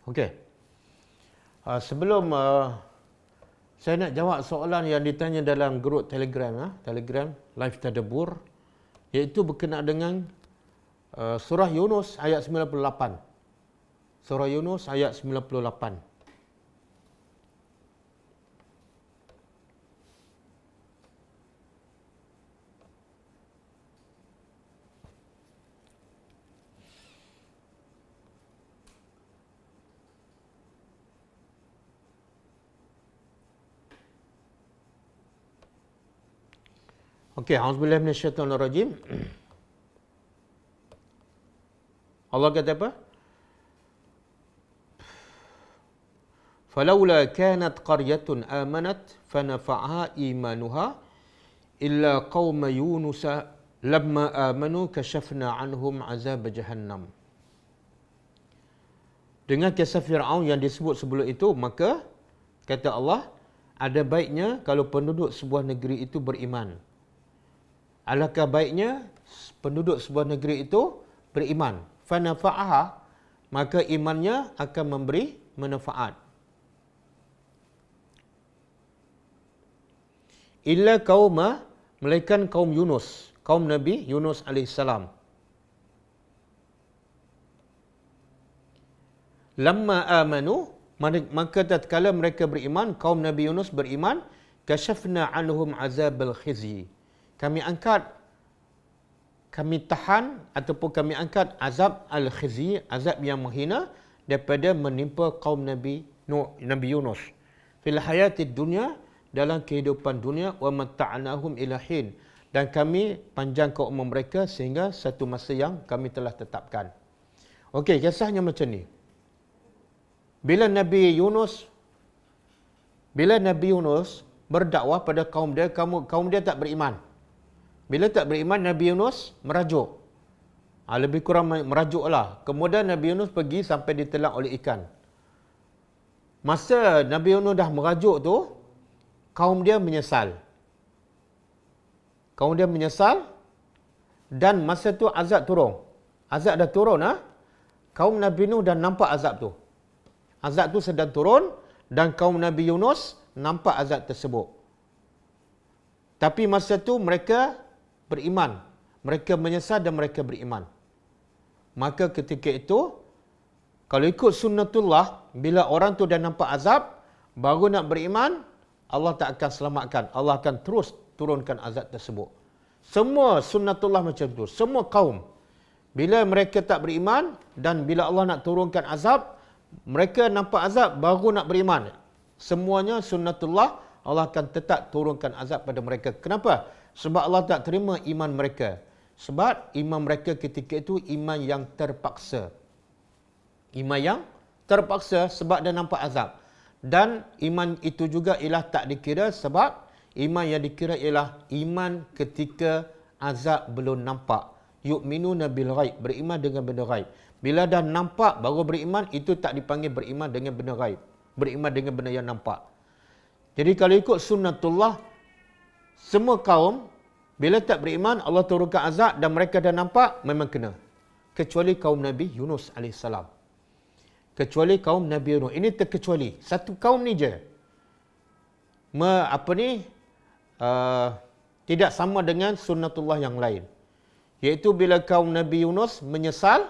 Speaker 2: Okey. Sebelum saya nak jawab soalan yang ditanya dalam grup Telegram, Telegram Live Tadabbur, iaitu berkenaan dengan surah Yunus ayat 98. Surah Yunus ayat 98. Okey, auzubillahi minasyaitonirrajim. Allah kata apa? Falaula kanat qaryatun amanat fanafa'aha imanuha illa qauma Yunus lamma amanu kashafna anhum azab jahannam. Dengan kisah Fir'aun yang disebut sebelum itu, maka kata Allah, ada baiknya kalau penduduk sebuah negeri itu beriman. Alangkah baiknya penduduk sebuah negeri itu beriman. Fanafa'aha, maka imannya akan memberi manfaat. Illa qauma, melainkan kaum Yunus, kaum Nabi Yunus alaihissalam. Lamma amanu, maka tatkala mereka beriman, kaum Nabi Yunus beriman, kashafna anhum azabal khizi. Kami tahan ataupun kami angkat azab al-khizi, azab yang menghina daripada menimpa kaum Nabi Yunus. Fil hayatid dunya, dalam kehidupan dunia, wa matta'nahum ila hin, dan kami panjangkan umur mereka sehingga satu masa yang kami telah tetapkan. Okey, kisahnya macam ni. Bila Nabi Yunus berdakwah pada kaum dia, kaum dia tak beriman. Bila tak beriman, Nabi Yunus merajuk. Lebih kurang merajuklah. Kemudian Nabi Yunus pergi sampai ditelan oleh ikan. Masa Nabi Yunus dah merajuk tu, kaum dia menyesal. Dan masa tu azab turun. Azab dah turun. Kaum Nabi Nuh dah nampak azab tu. Azab tu sedang turun dan kaum Nabi Yunus nampak azab tersebut. Tapi masa tu mereka beriman. Mereka menyesal dan mereka beriman. Maka ketika itu, kalau ikut sunnatullah, bila orang tu dah nampak azab, baru nak beriman, Allah tak akan selamatkan. Allah akan terus turunkan azab tersebut. Semua sunnatullah macam tu. Semua kaum. Bila mereka tak beriman dan bila Allah nak turunkan azab, mereka nampak azab baru nak beriman. Semuanya sunnatullah, Allah akan tetap turunkan azab pada mereka. Kenapa? Sebab Allah tak terima iman mereka. Sebab iman mereka ketika itu iman yang terpaksa. Iman yang terpaksa sebab dia nampak azab. Dan iman itu juga ialah tak dikira sebab iman yang dikira ialah iman ketika azab belum nampak. Yu'minuna bil ghaib, beriman dengan benda ghaib. Bila dah nampak baru beriman, itu tak dipanggil beriman dengan benda ghaib. Beriman dengan benda yang nampak. Jadi kalau ikut sunnatullah, semua kaum bila tak beriman, Allah turunkan azab dan mereka dah nampak, memang kena. Kecuali kaum Nabi Yunus alaihissalam. Kecuali kaum Nabi Yunus. Ini terkecuali. Satu kaum ni je. Tidak sama dengan sunnatullah yang lain. Iaitu bila kaum Nabi Yunus menyesal,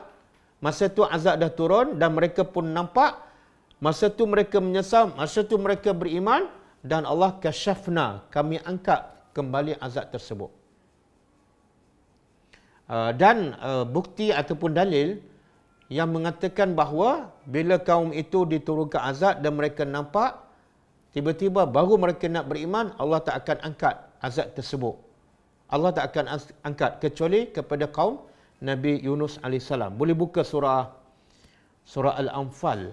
Speaker 2: masa tu azab dah turun dan mereka pun nampak, masa tu mereka menyesal, masa tu mereka beriman dan Allah kasyafna, kami angkat kembali azab tersebut. Dan bukti ataupun dalil yang mengatakan bahawa bila kaum itu diturunkan azab dan mereka nampak, tiba-tiba baru mereka nak beriman, Allah tak akan angkat azab tersebut. Allah tak akan angkat kecuali kepada kaum Nabi Yunus AS. Boleh buka surah Al-Anfal.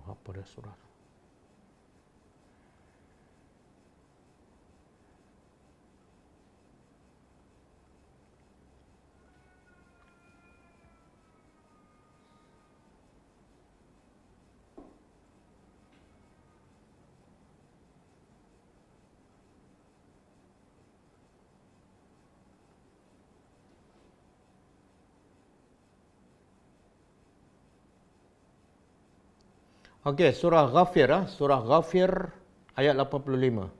Speaker 2: Apa dah surah tu? Okey, surah Ghafir, surah Ghafir ayat 85.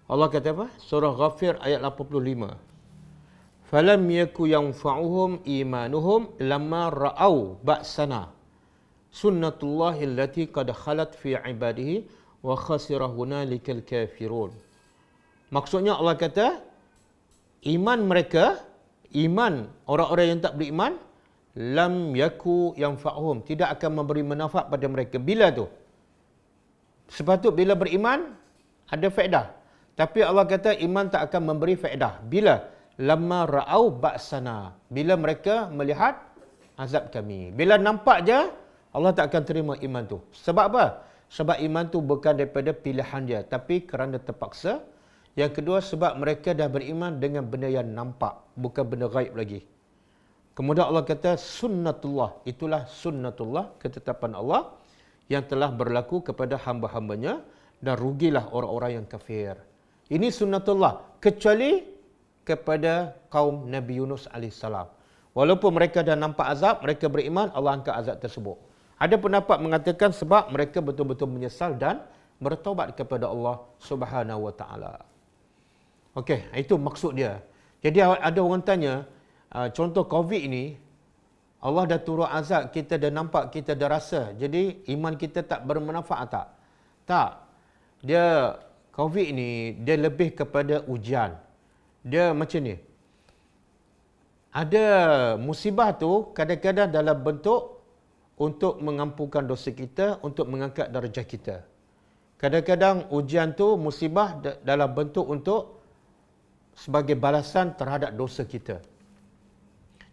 Speaker 2: Allah kata apa? Surah Ghafir ayat 85. Falam yaku yanfa'uhum imanuhum lamma ra'au ba'sana. Sunnatullahi allati qad khalat fi ibadihi wa khasira hunalikal kafirun. Maksudnya Allah kata, iman mereka, iman orang-orang yang tak beriman, lam yaku yanfa'uhum, tidak akan memberi manfaat pada mereka. Bila tu? Sepatut bila beriman, ada faedah. Tapi Allah kata iman tak akan memberi faedah. Bila? Lamma ra'au ba'sana. Bila mereka melihat azab kami. Bila nampak je, Allah tak akan terima iman tu. Sebab apa? Sebab iman tu bukan daripada pilihan dia, tapi kerana terpaksa. Yang kedua, sebab mereka dah beriman dengan benda yang nampak, bukan benda gaib lagi. Kemudian Allah kata sunnatullah. Itulah sunnatullah, ketetapan Allah yang telah berlaku kepada hamba-hambanya, dan rugilah orang-orang yang kafir. Ini sunnatullah, kecuali kepada kaum Nabi Yunus AS. Walaupun mereka dah nampak azab, mereka beriman, Allah angkat azab tersebut. Ada pendapat mengatakan sebab mereka betul-betul menyesal dan bertaubat kepada Allah Subhanahu Wa Taala. Okey, itu maksud dia. Jadi ada orang tanya, contoh COVID ini, Allah dah turun azab, kita dah nampak, kita dah rasa. Jadi iman kita tak bermanfaat tak? Tak. Dia COVID ini, dia lebih kepada ujian. Dia macam ni. Ada musibah tu kadang-kadang dalam bentuk untuk mengampunkan dosa kita, untuk mengangkat darjah kita. Kadang-kadang ujian tu, musibah dalam bentuk untuk sebagai balasan terhadap dosa kita.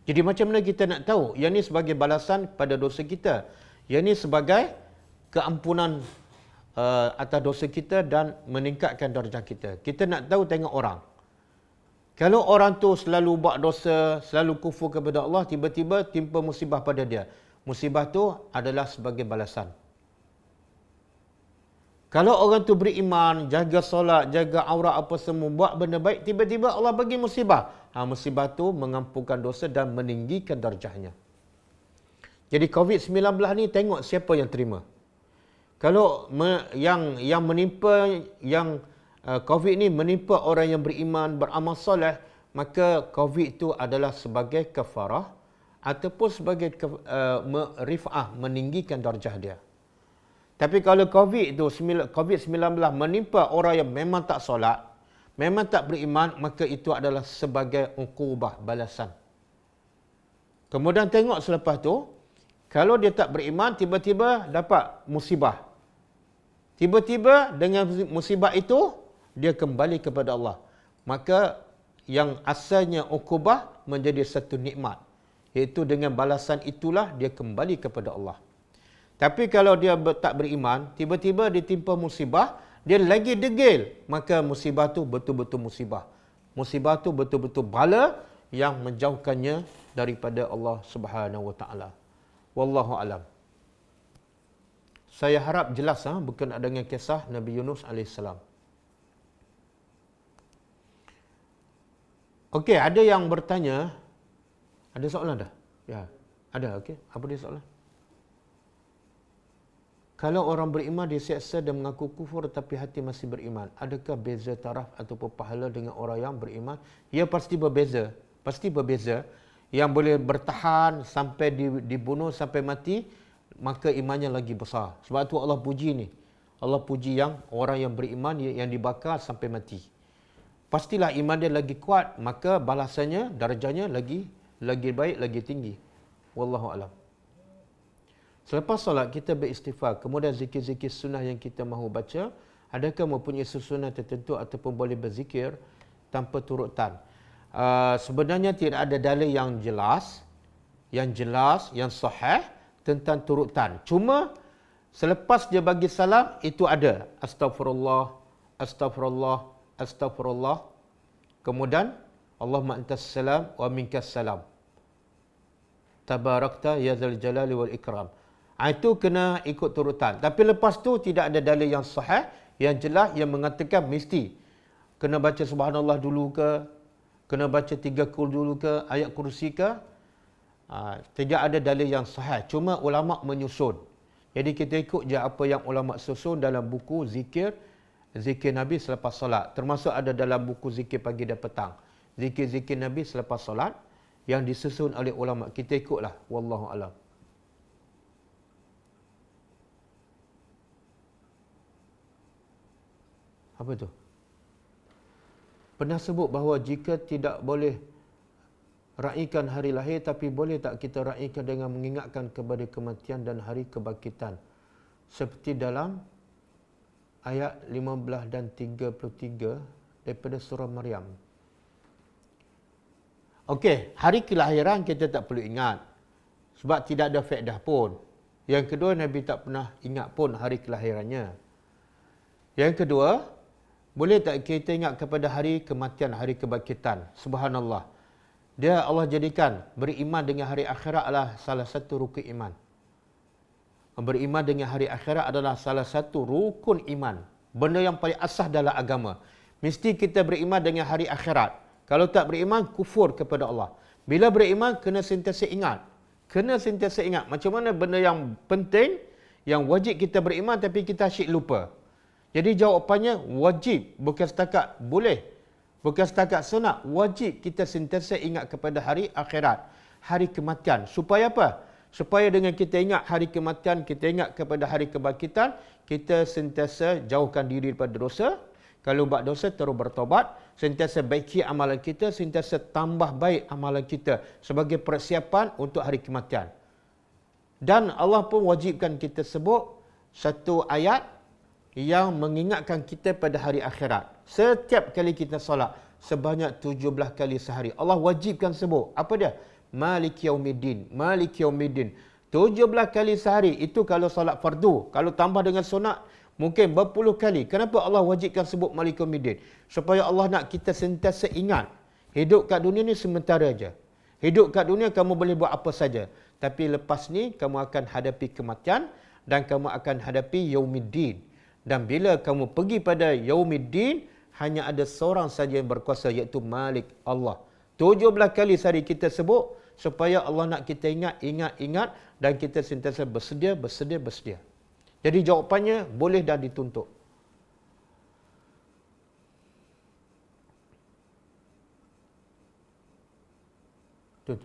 Speaker 2: Jadi macam mana kita nak tahu yang ni sebagai balasan pada dosa kita, yang ni sebagai keampunan atas dosa kita dan meningkatkan darjah kita? Kita nak tahu tengok orang. Kalau orang tu selalu buat dosa, selalu kufur kepada Allah, tiba-tiba timpa musibah pada dia. Musibah tu adalah sebagai balasan. Kalau orang tu beriman, jaga solat, jaga aurat apa semua, buat benda baik, tiba-tiba Allah bagi musibah. Musibah tu mengampunkan dosa dan meninggikan darjahnya. Jadi COVID-19 ni tengok siapa yang terima. Kalau yang menimpa, yang COVID ni menimpa orang yang beriman, beramal soleh, maka COVID itu adalah sebagai kafarah ataupun sebagai rif'ah, meninggikan darjah dia. Tapi kalau COVID-19 menimpa orang yang memang tak solat, memang tak beriman, maka itu adalah sebagai uqubah, balasan. Kemudian tengok selepas tu, kalau dia tak beriman, tiba-tiba dapat musibah. Tiba-tiba dengan musibah itu, dia kembali kepada Allah. Maka yang asalnya uqubah menjadi satu nikmat. Iaitu dengan balasan itulah dia kembali kepada Allah. Tapi kalau dia tak beriman, tiba-tiba ditimpa musibah, dia lagi degil, maka musibah tu betul-betul musibah. Musibah tu betul-betul bala yang menjauhkannya daripada Allah Subhanahu Wa Taala. Wallahu alam. Saya harap jelas berkenaan dengan kisah Nabi Yunus AS. Okey, ada yang bertanya, ada soalan dah? Ya, ada. Okey, apa dia soalan? Kalau orang beriman diseksa dan mengaku kufur tetapi hati masih beriman, adakah beza taraf ataupun pahala dengan orang yang beriman? Ya, pasti berbeza. Pasti berbeza. Yang boleh bertahan sampai dibunuh sampai mati, maka imannya lagi besar. Sebab tu Allah puji ni. Allah puji yang orang yang beriman yang dibakar sampai mati. Pastilah iman dia lagi kuat, maka balasannya, darjahnya lagi baik, lagi tinggi. Wallahu alam. Selepas solat kita beristighfar, kemudian zikir-zikir sunnah yang kita mahu baca, adakah mempunyai susunan tertentu ataupun boleh berzikir tanpa turutan? Sebenarnya tidak ada dalil yang jelas, yang sahih tentang turutan. Cuma selepas dia bagi salam, itu ada astagfirullah, astagfirullah, astagfirullah. Kemudian Allahumma antas salam wa minkas salam. Tabarakta ya dzal jalali wal ikram. Itu kena ikut turutan. Tapi lepas tu tidak ada dalil yang sahih, yang jelas, yang mengatakan mesti kena baca subhanallah dulu ke, kena baca 3 kul dulu ke, ayat kursi ke. Tidak ada dalil yang sahih. Cuma ulama menyusun. Jadi kita ikut je apa yang ulama susun dalam buku zikir zikir Nabi selepas solat. Termasuk ada dalam buku zikir pagi dan petang. Zikir-zikir Nabi selepas solat yang disusun oleh ulama. Kita ikutlah. Wallahu a'lam. Apa tu? Pernah sebut bahawa jika tidak boleh raikan hari lahir, tapi boleh tak kita raikan dengan mengingatkan kepada kematian dan hari kebangkitan? Seperti dalam ayat 15 dan 33 daripada surah Maryam. Okey, hari kelahiran kita tak perlu ingat. Sebab tidak ada faedah pun. Yang kedua, Nabi tak pernah ingat pun hari kelahirannya. Yang kedua, boleh tak kita ingat kepada hari kematian, hari kebangkitan? Subhanallah. Dia Allah jadikan beriman dengan hari akhirat adalah salah satu rukun iman. Beriman dengan hari akhirat adalah salah satu rukun iman. Benda yang paling asas dalam agama. Mesti kita beriman dengan hari akhirat. Kalau tak beriman, kufur kepada Allah. Bila beriman, kena sentiasa ingat. Kena sentiasa ingat. Macam mana benda yang penting, yang wajib kita beriman tapi kita asyik lupa. Jadi jawapannya wajib, bukan setakat boleh. Bukan setakat sunat, wajib kita sentiasa ingat kepada hari akhirat, hari kematian. Supaya apa? Supaya dengan kita ingat hari kematian, kita ingat kepada hari kebangkitan, kita sentiasa jauhkan diri daripada dosa. Kalau buat dosa, terus bertobat. Sentiasa baiki amalan kita, sentiasa tambah baik amalan kita sebagai persiapan untuk hari kematian. Dan Allah pun wajibkan kita sebut satu ayat yang mengingatkan kita pada hari akhirat. Setiap kali kita solat, sebanyak 17 kali sehari. Allah wajibkan sebut. Apa dia? Malik Yaumiddin. Malik Yaumiddin. 17 kali sehari. Itu kalau solat fardu. Kalau tambah dengan sunat, mungkin berpuluh kali. Kenapa Allah wajibkan sebut Malik Yaumiddin? Supaya Allah nak kita sentiasa ingat. Hidup kat dunia ni sementara aja. Hidup kat dunia kamu boleh buat apa saja. Tapi lepas ni, kamu akan hadapi kematian dan kamu akan hadapi Yaumiddin. Dan bila kamu pergi pada Yaumiddin, hanya ada seorang saja yang berkuasa, iaitu Malik Allah. 17 kali sehari kita sebut, supaya Allah nak kita ingat, dan kita sentiasa bersedia. Jadi jawapannya, boleh dan dituntut. Tu.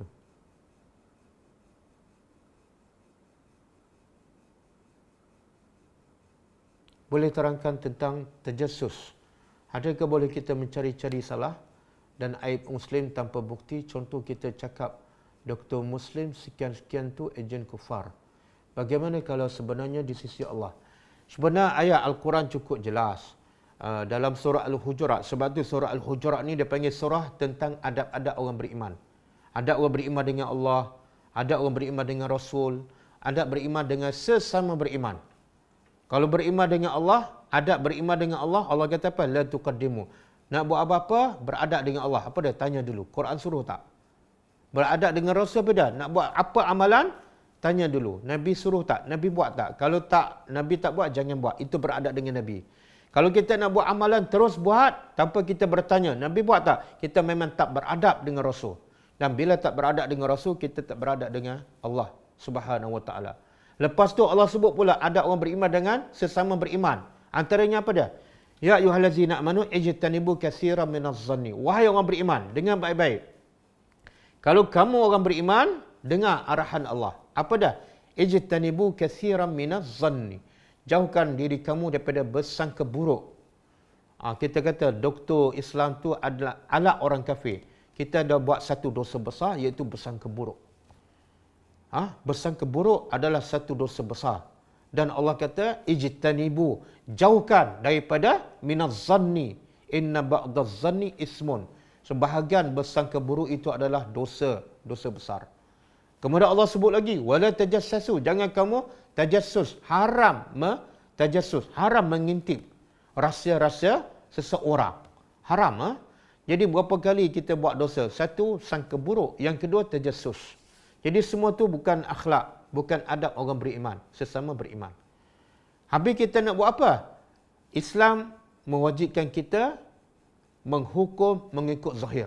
Speaker 2: Boleh terangkan tentang tajassus. Adakah boleh kita mencari-cari salah dan aib Muslim tanpa bukti? Contoh kita cakap, Doktor Muslim sekian-sekian tu ejen kufar. Bagaimana kalau sebenarnya di sisi Allah? Sebenarnya ayat Al-Quran cukup jelas. Dalam surah Al-Hujurat. Sebab tu surah Al-Hujurat ni dia panggil surah tentang adab-adab orang beriman. Adab orang beriman dengan Allah. Adab orang beriman dengan Rasul. Adab beriman dengan sesama beriman. Kalau beriman dengan Allah, adab beriman dengan Allah, Allah kata apa? La tuqaddimu. Nak buat apa-apa, beradab dengan Allah. Apa dia? Tanya dulu. Quran suruh tak? Beradab dengan Rasul apa dah? Nak buat apa amalan? Tanya dulu. Nabi suruh tak? Nabi buat tak? Kalau tak, Nabi tak buat, jangan buat. Itu beradab dengan Nabi. Kalau kita nak buat amalan, terus buat tanpa kita bertanya. Nabi buat tak? Kita memang tak beradab dengan Rasul. Dan bila tak beradab dengan Rasul, kita tak beradab dengan Allah Subhanahu Wa Taala. Lepas tu Allah sebut pula adab orang beriman dengan sesama beriman. Antaranya apa dia? Ya ayyuhallazina amanu ijtanibu katsiran minadh-dhanni. Wahai orang beriman, dengar baik-baik. Kalau kamu orang beriman, dengar arahan Allah. Apa dah? Ijtanibu katsiran minadh-dhanni. Jauhkan diri kamu daripada bersangka buruk. Kita kata doktor Islam tu adalah alat orang kafir. Kita dah buat satu dosa besar, iaitu bersangka buruk. Bersangka buruk adalah satu dosa besar. Dan Allah kata, ijtanibu, jauhkan daripada minadh-dhanni. Inna ba'dadh-dhanni ismun. Sebahagian bersangka buruk itu adalah dosa besar. Kemudian Allah sebut lagi, wala tajassasu, jangan kamu tajassus, haram tajassus, haram mengintip rahsia-rahsia seseorang. Haram. Jadi berapa kali kita buat dosa? Satu, sangka buruk. Yang kedua, tajassus. Jadi semua tu bukan akhlak, bukan adab orang beriman, sesama beriman. Habis kita nak buat apa? Islam mewajibkan kita menghukum mengikut zahir.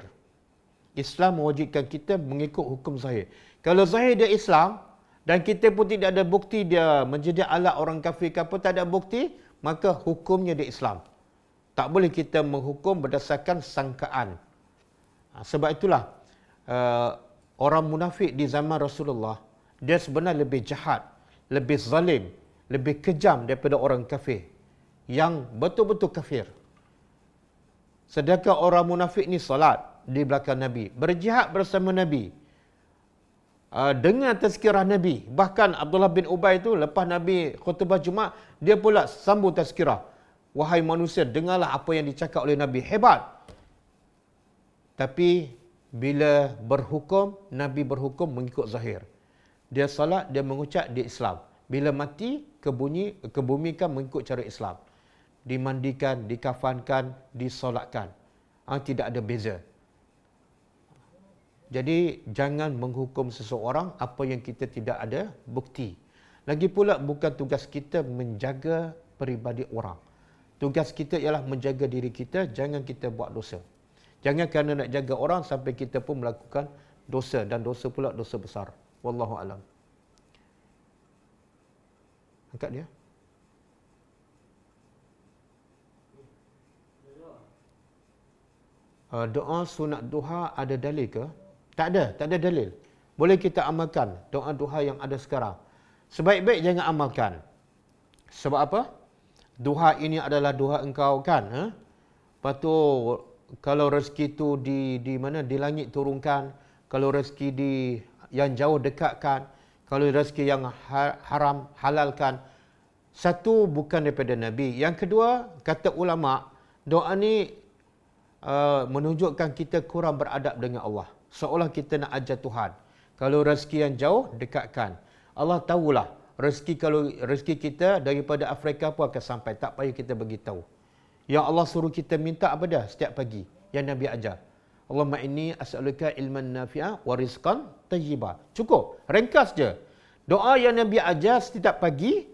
Speaker 2: Islam mewajibkan kita mengikut hukum zahir. Kalau zahir dia Islam dan kita pun tidak ada bukti dia menjadi alat orang kafir ke apa, tak ada bukti, maka hukumnya dia Islam. Tak boleh kita menghukum berdasarkan sangkaan. Sebab itulah orang munafik di zaman Rasulullah, dia sebenarnya lebih jahat, lebih zalim, lebih kejam daripada orang kafir yang betul-betul kafir. Sedangkan orang munafik ni salat di belakang Nabi, berjihad bersama Nabi, dengan tazkirah Nabi. Bahkan Abdullah bin Ubay itu lepas Nabi khutbah Jumaat, dia pula sambung tazkirah. Wahai manusia, dengarlah apa yang dicakap oleh Nabi. Hebat. Tapi bila berhukum, Nabi berhukum mengikut zahir. Dia salat, dia mengucap, dia Islam. Bila mati, kebumikan mengikut cara Islam. Dimandikan, dikafankan, disolatkan. Tidak ada beza. Jadi jangan menghukum seseorang apa yang kita tidak ada bukti. Lagi pula bukan tugas kita menjaga peribadi orang. Tugas kita ialah menjaga diri kita, jangan kita buat dosa. Jangan kerana nak jaga orang sampai kita pun melakukan dosa, dan dosa pula dosa besar. Wallahu alam. Angkat dia. Doa sunat duha ada dalil ke? Tak ada dalil. Boleh kita amalkan doa-doa yang ada sekarang. Sebaik-baik jangan amalkan. Sebab apa? Duha ini adalah duha engkau kan? Lepas tu kalau rezeki tu di mana? Di langit turunkan. Kalau rezeki yang jauh dekatkan. Kalau rezeki yang haram halalkan. Satu, bukan daripada Nabi. Yang kedua, kata ulama, doa ni menunjukkan kita kurang beradab dengan Allah. Seolah kita nak ajar Tuhan. Kalau rezeki yang jauh, dekatkan. Allah tahulah, kalau rezeki kita daripada Afrika pun akan sampai. Tak payah kita beritahu. Yang Allah suruh kita minta apa dah setiap pagi? Yang Nabi ajar. Allahumma inni as'aluka ilman nafi'a wa rizqan tayyiba. Cukup. Ringkas je. Doa yang Nabi ajar setiap pagi,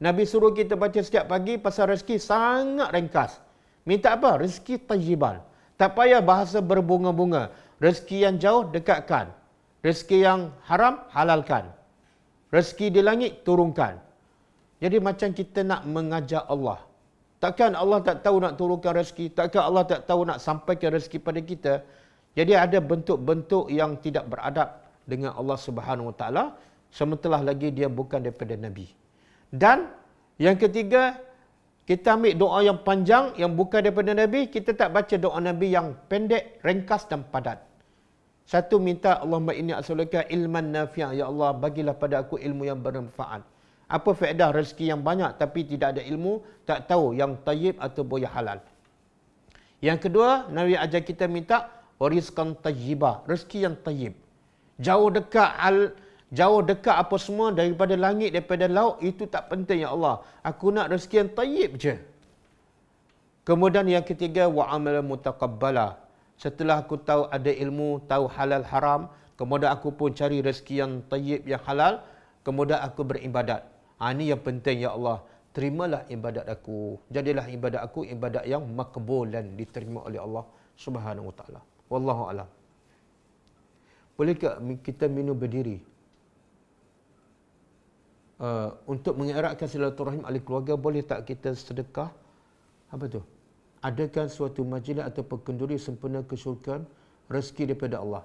Speaker 2: Nabi suruh kita baca setiap pagi pasal rezeki sangat ringkas. Minta apa? Rezeki tayyiban. Tak payah bahasa berbunga-bunga. Rezeki yang jauh, dekatkan. Rezeki yang haram, halalkan. Rezeki di langit, turunkan. Jadi macam kita nak mengajar Allah. Takkan Allah tak tahu nak turunkan rezeki? Takkan Allah tak tahu nak sampaikan rezeki pada kita? Jadi ada bentuk-bentuk yang tidak beradab dengan Allah Subhanahu Wa Taala, sementara lagi dia bukan daripada Nabi. Dan yang ketiga, kita ambil doa yang panjang yang bukan daripada Nabi, kita tak baca doa Nabi yang pendek, ringkas dan padat. Satu, minta Allahumma inni as'aluka ilman nafi'a, ya Allah bagilah pada aku ilmu yang bermanfaat. Apa faedah rezeki yang banyak tapi tidak ada ilmu, tak tahu yang tayyib atau yang halal. Yang kedua, Nabi ajar kita minta warizqan tayyibah, rezeki yang tayyib. Jauh dekat apa semua daripada langit, daripada laut, itu tak penting ya Allah. Aku nak rezeki yang tayyib je. Kemudian yang ketiga, wa amalan mutaqabbala. Setelah aku tahu ada ilmu, tahu halal haram, kemudian aku pun cari rezeki yang tayyib, yang halal, kemudian aku beribadat. Ini yang penting ya Allah. Terimalah ibadat aku. Jadilah ibadat aku ibadat yang makbul dan diterima oleh Allah Subhanahu Wa Taala. Wallahu a'lam. Bolehkah kita minum berdiri? Untuk mengeratkan silaturahim ahli keluarga, boleh tak kita sedekah? Apa tu? Adakan suatu majlis atau kenduri sempena kesyukuran rezeki daripada Allah.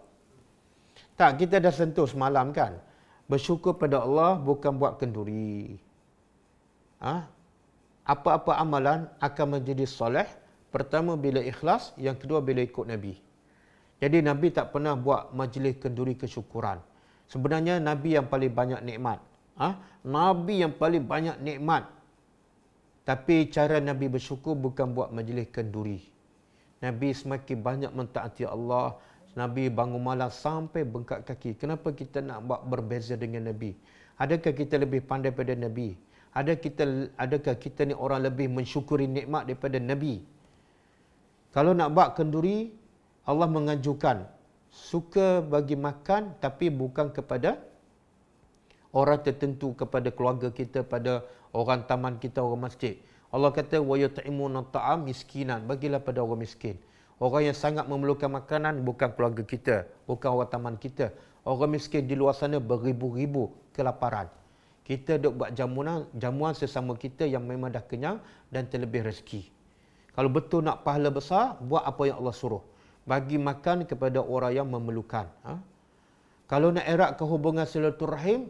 Speaker 2: Tak, kita dah sentuh semalam kan. Bersyukur pada Allah bukan buat kenduri. Apa-apa amalan akan menjadi soleh. Pertama bila ikhlas, yang kedua bila ikut Nabi. Jadi Nabi tak pernah buat majlis kenduri kesyukuran. Sebenarnya Nabi yang paling banyak nikmat. Nabi yang paling banyak nikmat. Tapi cara Nabi bersyukur bukan buat majlis kenduri. Nabi semakin banyak mentaati Allah. Nabi bangun malam sampai bengkak kaki. Kenapa kita nak buat berbeza dengan Nabi? Adakah kita lebih pandai daripada Nabi? Adakah kita ni orang lebih mensyukuri nikmat daripada Nabi? Kalau nak buat kenduri, Allah menganjurkan suka bagi makan tapi bukan kepada orang tertentu, kepada keluarga kita, pada orang taman kita, orang masjid. Allah kata wa yut'imuna ta'am miskinan, bagilah pada orang miskin. Orang yang sangat memerlukan makanan bukan keluarga kita, bukan orang taman kita. Orang miskin di luar sana beribu-ribu kelaparan. Kita duk buat jamuan sesama kita yang memang dah kenyang dan terlebih rezeki. Kalau betul nak pahala besar, buat apa yang Allah suruh. Bagi makan kepada orang yang memerlukan. Kalau nak eratkan hubungan silaturahim,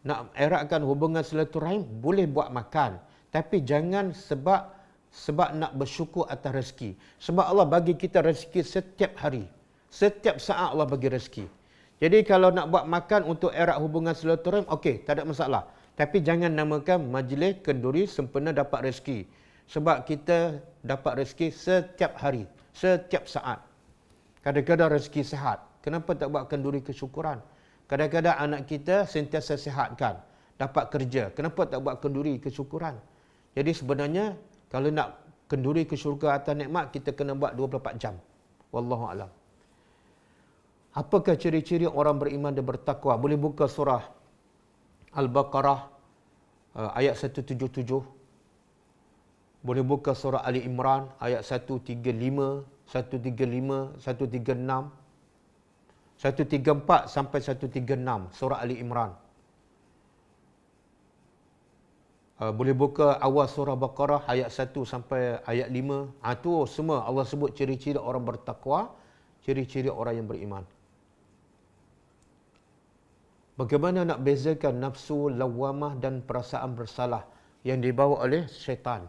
Speaker 2: nak eratkan hubungan silaturahim, boleh buat makan. Tapi jangan sebab nak bersyukur atas rezeki. Sebab Allah bagi kita rezeki setiap hari. Setiap saat Allah bagi rezeki. Jadi kalau nak buat makan untuk erat hubungan silaturahim, okey, tak ada masalah. Tapi jangan namakan majlis kenduri sempena dapat rezeki. Sebab kita dapat rezeki setiap hari, setiap saat. Kadang-kadang rezeki sihat. Kenapa tak buat kenduri kesyukuran? Kadang-kadang anak kita sentiasa sihatkan, dapat kerja. Kenapa tak buat kenduri kesyukuran? Jadi sebenarnya kalau nak kenduri kesyukuran atas nikmat, kita kena buat 24 jam. Wallahu a'lam. Apakah ciri-ciri orang beriman dan bertakwa? Boleh buka surah Al-Baqarah ayat 177. Boleh buka surah Ali Imran ayat 135, 135, 136, 134 sampai 136 surah Ali Imran. Boleh buka awal surah Baqarah ayat 1 sampai ayat 5. Itu semua Allah sebut ciri-ciri orang bertakwa, ciri-ciri orang yang beriman. Bagaimana nak bezakan nafsu lawamah dan perasaan bersalah yang dibawa oleh syaitan?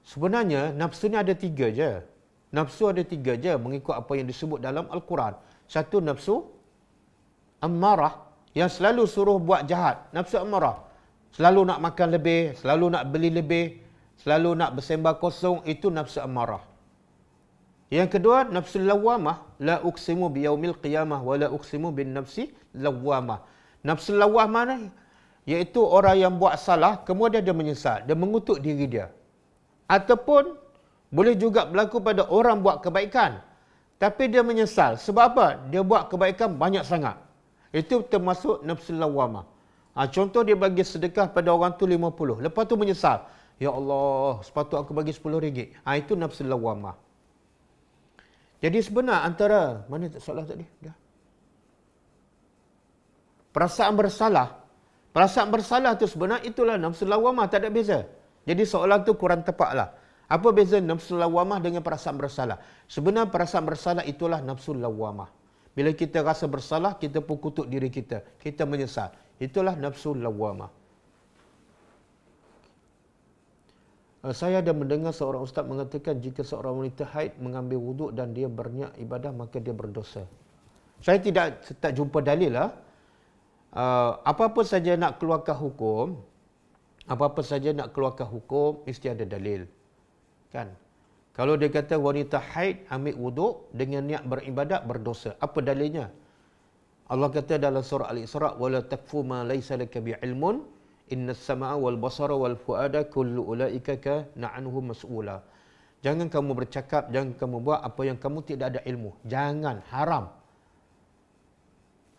Speaker 2: Sebenarnya nafsu ni ada 3 je. Nafsu ada 3 je mengikut apa yang disebut dalam Al-Quran. Satu, nafsu ammarah yang selalu suruh buat jahat. Nafsu ammarah. Selalu nak makan lebih, selalu nak beli lebih, selalu nak bersembah kosong, itu nafsu ammarah. Yang kedua, nafsu lawamah, la uqsimu biyaumil qiyamah wa la uqsimu bin nafsi lawamah. Nafsu lawamah ni iaitu orang yang buat salah kemudian dia menyesal, dia mengutuk diri dia. Ataupun boleh juga berlaku pada orang buat kebaikan tapi dia menyesal. Sebab apa? Dia buat kebaikan banyak sangat. Itu termasuk nafsu lawamah. Contoh dia bagi sedekah pada orang tu 50, lepas tu menyesal. Ya Allah, sepatut aku bagi RM10. Itu nafsu lawamah. Jadi sebenar antara, mana soalan tadi? Dah. Perasaan bersalah. Perasaan bersalah tu sebenar itulah nafsu lawamah, tak ada beza. Jadi soalan tu kurang tepatlah. Apa beza nafsu lawamah dengan perasaan bersalah? Sebenar perasaan bersalah itulah nafsu lawamah. Bila kita rasa bersalah, kita pun kutuk diri kita. Kita menyesal. Itulah nafsu lawamah. Saya ada mendengar seorang ustaz mengatakan jika seorang wanita haid mengambil wuduk dan dia berniat ibadah, maka dia berdosa. Saya tak jumpa dalil lah. Apa-apa saja nak keluarkan hukum, mesti ada dalil. Kan? Kalau dia kata wanita haid ambil wuduk dengan niat beribadat, berdosa. Apa dalilnya? Allah kata dalam surah Al-Isra, "Wala takfu ma laysa laka bi'ilmun, innas sama'a wal basara wal fuada kullu ulaika kana anhu mas'ula." Jangan kamu bercakap, jangan kamu buat apa yang kamu tidak ada ilmu. Jangan, haram.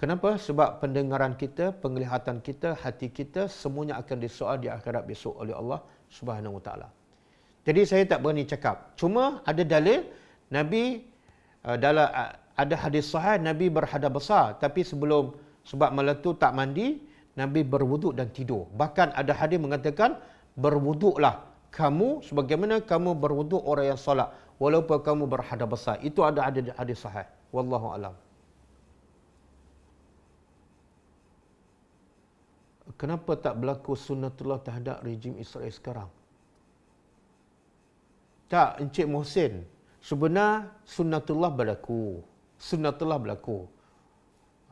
Speaker 2: Kenapa? Sebab pendengaran kita, penglihatan kita, hati kita semuanya akan disoal di akhirat besok oleh Allah Subhanahu Wa Taala. Jadi saya tak berani cakap. Cuma ada dalil Nabi dalam ada hadis sahih Nabi berhadas besar, tapi sebab malam tu tak mandi, Nabi berwuduk dan tidur. Bahkan ada hadis mengatakan berwuduklah kamu sebagaimana kamu berwuduk orang yang solat walaupun kamu berhadas besar. Itu ada hadis sahih. Wallahu alam. Kenapa tak berlaku sunnatullah terhadap rejim Israel sekarang? Tak, Encik Mohsin. Sebenar sunnatullah berlaku. Sunnatullah berlaku.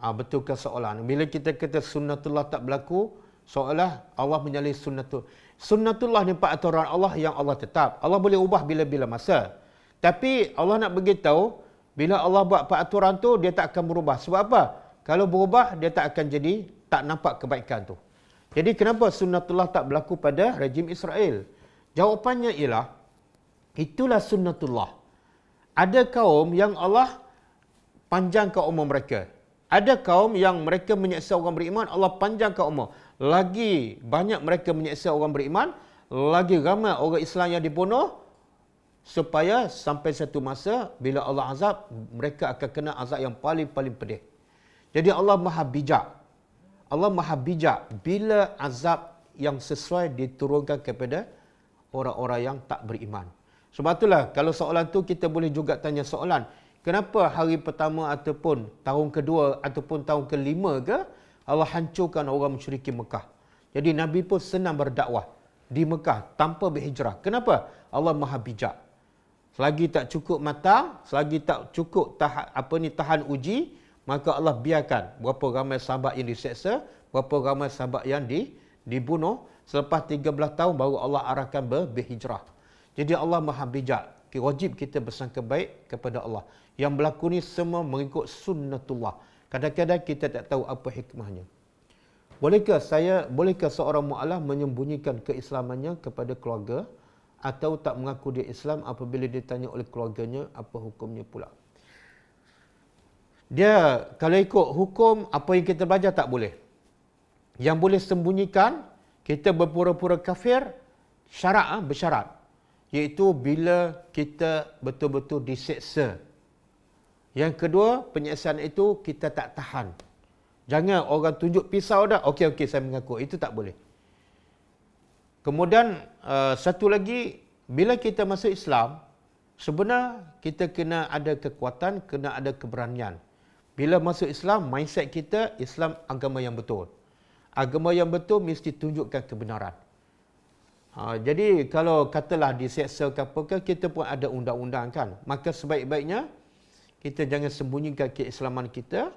Speaker 2: Betulkah soalan? Bila kita kata sunnatullah tak berlaku, seolah Allah menyalahi sunnatullah. Sunnatullah ni peraturan Allah yang Allah tetap. Allah boleh ubah bila-bila masa. Tapi Allah nak beritahu, bila Allah buat peraturan tu, dia tak akan berubah. Sebab apa? Kalau berubah, dia tak akan jadi, tak nampak kebaikan tu. Jadi kenapa sunnatullah tak berlaku pada rejim Israel? Jawapannya ialah, itulah sunnatullah. Ada kaum yang Allah panjangkan umur mereka. Ada kaum yang mereka menyeksa orang beriman, Allah panjangkan umur. Lagi banyak mereka menyeksa orang beriman, lagi ramai orang Islam yang dibunuh, supaya sampai satu masa bila Allah azab, mereka akan kena azab yang paling-paling pedih. Jadi Allah Maha bijak. Allah Maha bijak bila azab yang sesuai diturunkan kepada orang-orang yang tak beriman. Sebab itulah kalau soalan tu kita boleh juga tanya soalan, kenapa hari pertama ataupun tahun kedua ataupun tahun kelima ke Allah hancurkan orang musyrikin Mekah. Jadi Nabi pun senang berdakwah di Mekah tanpa berhijrah. Kenapa? Allah Maha bijak. Selagi tak cukup matang, selagi tak cukup tahan uji, maka Allah biarkan berapa ramai sahabat yang diseksa, berapa ramai sahabat yang dibunuh. Selepas 13 tahun baru Allah arahkan berhijrah. Jadi Allah Maha bijak. Wajib kita bersangka baik kepada Allah. Yang berlaku ni semua mengikut sunnatullah. Kadang-kadang kita tak tahu apa hikmahnya. Bolehkah seorang mu'alaf menyembunyikan keislamannya kepada keluarga atau tak mengaku dia Islam apabila ditanya oleh keluarganya apa hukumnya pula? Dia kalau ikut hukum apa yang kita belajar tak boleh. Yang boleh sembunyikan, kita berpura-pura kafir bersyarat. Iaitu bila kita betul-betul diseksa. Yang kedua, penyiksaan itu kita tak tahan. Jangan orang tunjuk pisau dah, okey saya mengaku. Itu tak boleh. Kemudian satu lagi, bila kita masuk Islam, sebenarnya kita kena ada kekuatan, kena ada keberanian. Bila masuk Islam, mindset kita Islam agama yang betul. Agama yang betul mesti tunjukkan kebenaran. Jadi kalau katalah diseksa ke apakah, kita pun ada undang-undang kan. Maka sebaik-baiknya kita jangan sembunyikan keislaman kita.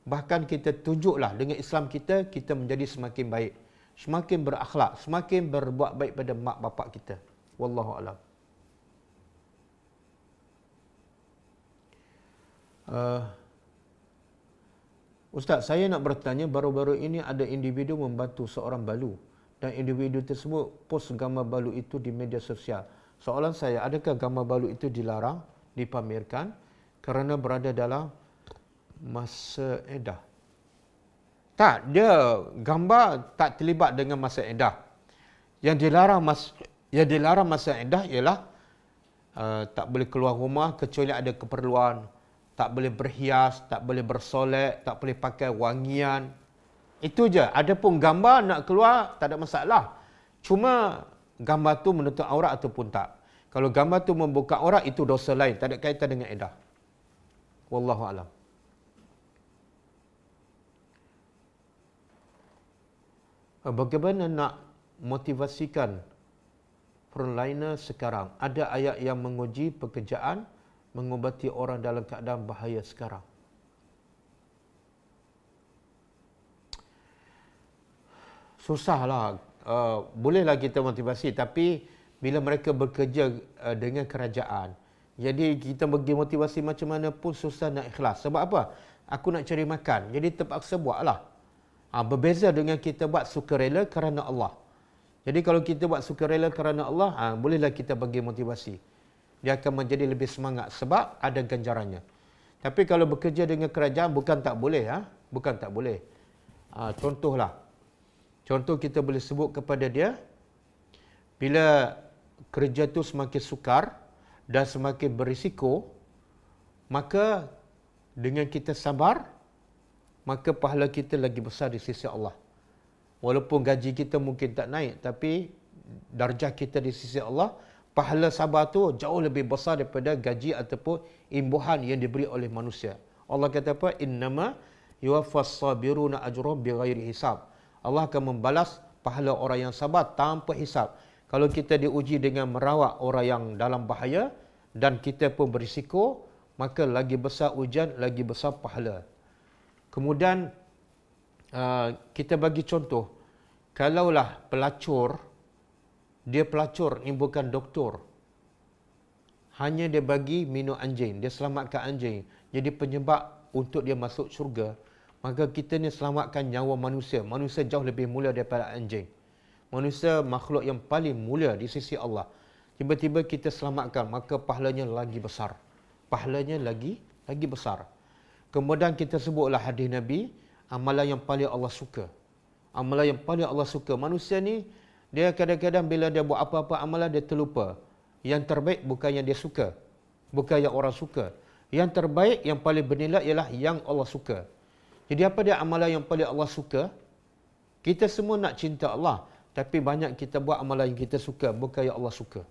Speaker 2: Bahkan kita tunjuklah dengan Islam kita, kita menjadi semakin baik. Semakin berakhlak, semakin berbuat baik pada mak bapak kita. Wallahu a'lam. Ustaz, saya nak bertanya, baru-baru ini ada individu membantu seorang balu dan individu tersebut post gambar balu itu di media sosial. Soalan saya, adakah gambar balu itu dilarang dipamerkan kerana berada dalam masa edah? Tak, dia gambar tak terlibat dengan masa edah. Yang dilarang masa edah ialah tak boleh keluar rumah kecuali ada keperluan, tak boleh berhias, tak boleh bersolek, tak boleh pakai wangian. Itu je. Adapun gambar nak keluar tak ada masalah. Cuma gambar tu menutup aurat ataupun tak. Kalau gambar tu membuka aurat itu dosa lain, tak ada kaitan dengan edah. Wallahu a'lam. Bagaimana nak motivasikan frontliner sekarang? Ada ayat yang menguji pekerjaan mengobati orang dalam keadaan bahaya sekarang. Susahlah. Bolehlah kita motivasi, tapi bila mereka bekerja dengan kerajaan, jadi kita bagi motivasi macam mana pun susah nak ikhlas. Sebab apa? Aku nak cari makan, jadi terpaksa buatlah. Berbeza dengan kita buat sukarela kerana Allah. Jadi kalau kita buat sukarela kerana Allah, bolehlah kita bagi motivasi. Dia akan menjadi lebih semangat sebab ada ganjarannya. Tapi kalau bekerja dengan kerajaan bukan tak boleh, bukan tak boleh. Contohlah. Contoh kita boleh sebut kepada dia, bila kerja tu semakin sukar dan semakin berisiko, maka dengan kita sabar, maka pahala kita lagi besar di sisi Allah. Walaupun gaji kita mungkin tak naik, tapi darjah kita di sisi Allah, pahala sabar tu jauh lebih besar daripada gaji ataupun imbuhan yang diberi oleh manusia. Allah kata apa? Innama yuwaffas sabiruna ajrahum bighairi hisab. Allah akan membalas pahala orang yang sabar tanpa hisab. Kalau kita diuji dengan merawat orang yang dalam bahaya dan kita pun berisiko, maka lagi besar ujian, lagi besar pahala. Kemudian kita bagi contoh, kalaulah pelacur, dia pelacur ni bukan doktor, hanya dia bagi minum anjing, dia selamatkan anjing, jadi penyebab untuk dia masuk syurga, maka kita ni selamatkan nyawa manusia. Manusia jauh lebih mulia daripada anjing. Manusia makhluk yang paling mulia di sisi Allah. Tiba-tiba kita selamatkan, maka pahalanya lagi besar. Pahalanya lagi besar. Kemudian kita sebutlah hadis Nabi, amalan yang paling Allah suka. Amalan yang paling Allah suka. Manusia ni, dia kadang-kadang bila dia buat apa-apa amalan, dia terlupa. Yang terbaik bukan yang dia suka. Bukan yang orang suka. Yang terbaik, yang paling bernilai ialah yang Allah suka. Jadi apa dia amalan yang paling Allah suka? Kita semua nak cinta Allah. Tapi banyak kita buat amalan yang kita suka, bukan yang Allah suka.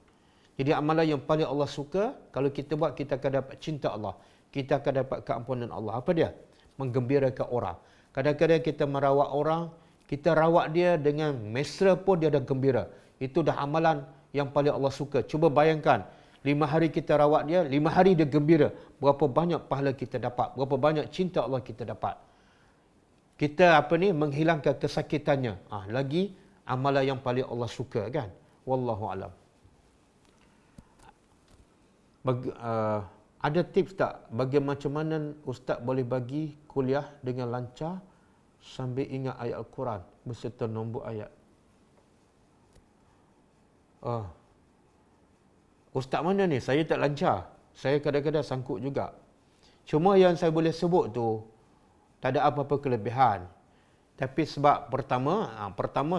Speaker 2: Jadi amalan yang paling Allah suka, kalau kita buat, kita akan dapat cinta Allah. Kita akan dapat keampunan Allah. Apa dia? Menggembirakan orang. Kadang-kadang kita merawat orang, kita rawat dia dengan mesra pun dia dah gembira. Itu dah amalan yang paling Allah suka. Cuba bayangkan, 5 hari kita rawat dia, 5 hari dia gembira. Berapa banyak pahala kita dapat, berapa banyak cinta Allah kita dapat. Kita menghilangkan kesakitannya. Lagi amalan yang paling Allah suka, kan? Wallahu alam. Ada tips tak bagi macam mana ustaz boleh bagi kuliah dengan lancar sambil ingat ayat Al-Quran beserta nombor ayat? Ustaz mana ni? Saya tak lancar. Saya kadang-kadang sangkut juga. Cuma yang saya boleh sebut tu, tak ada apa-apa kelebihan. Tapi sebab pertama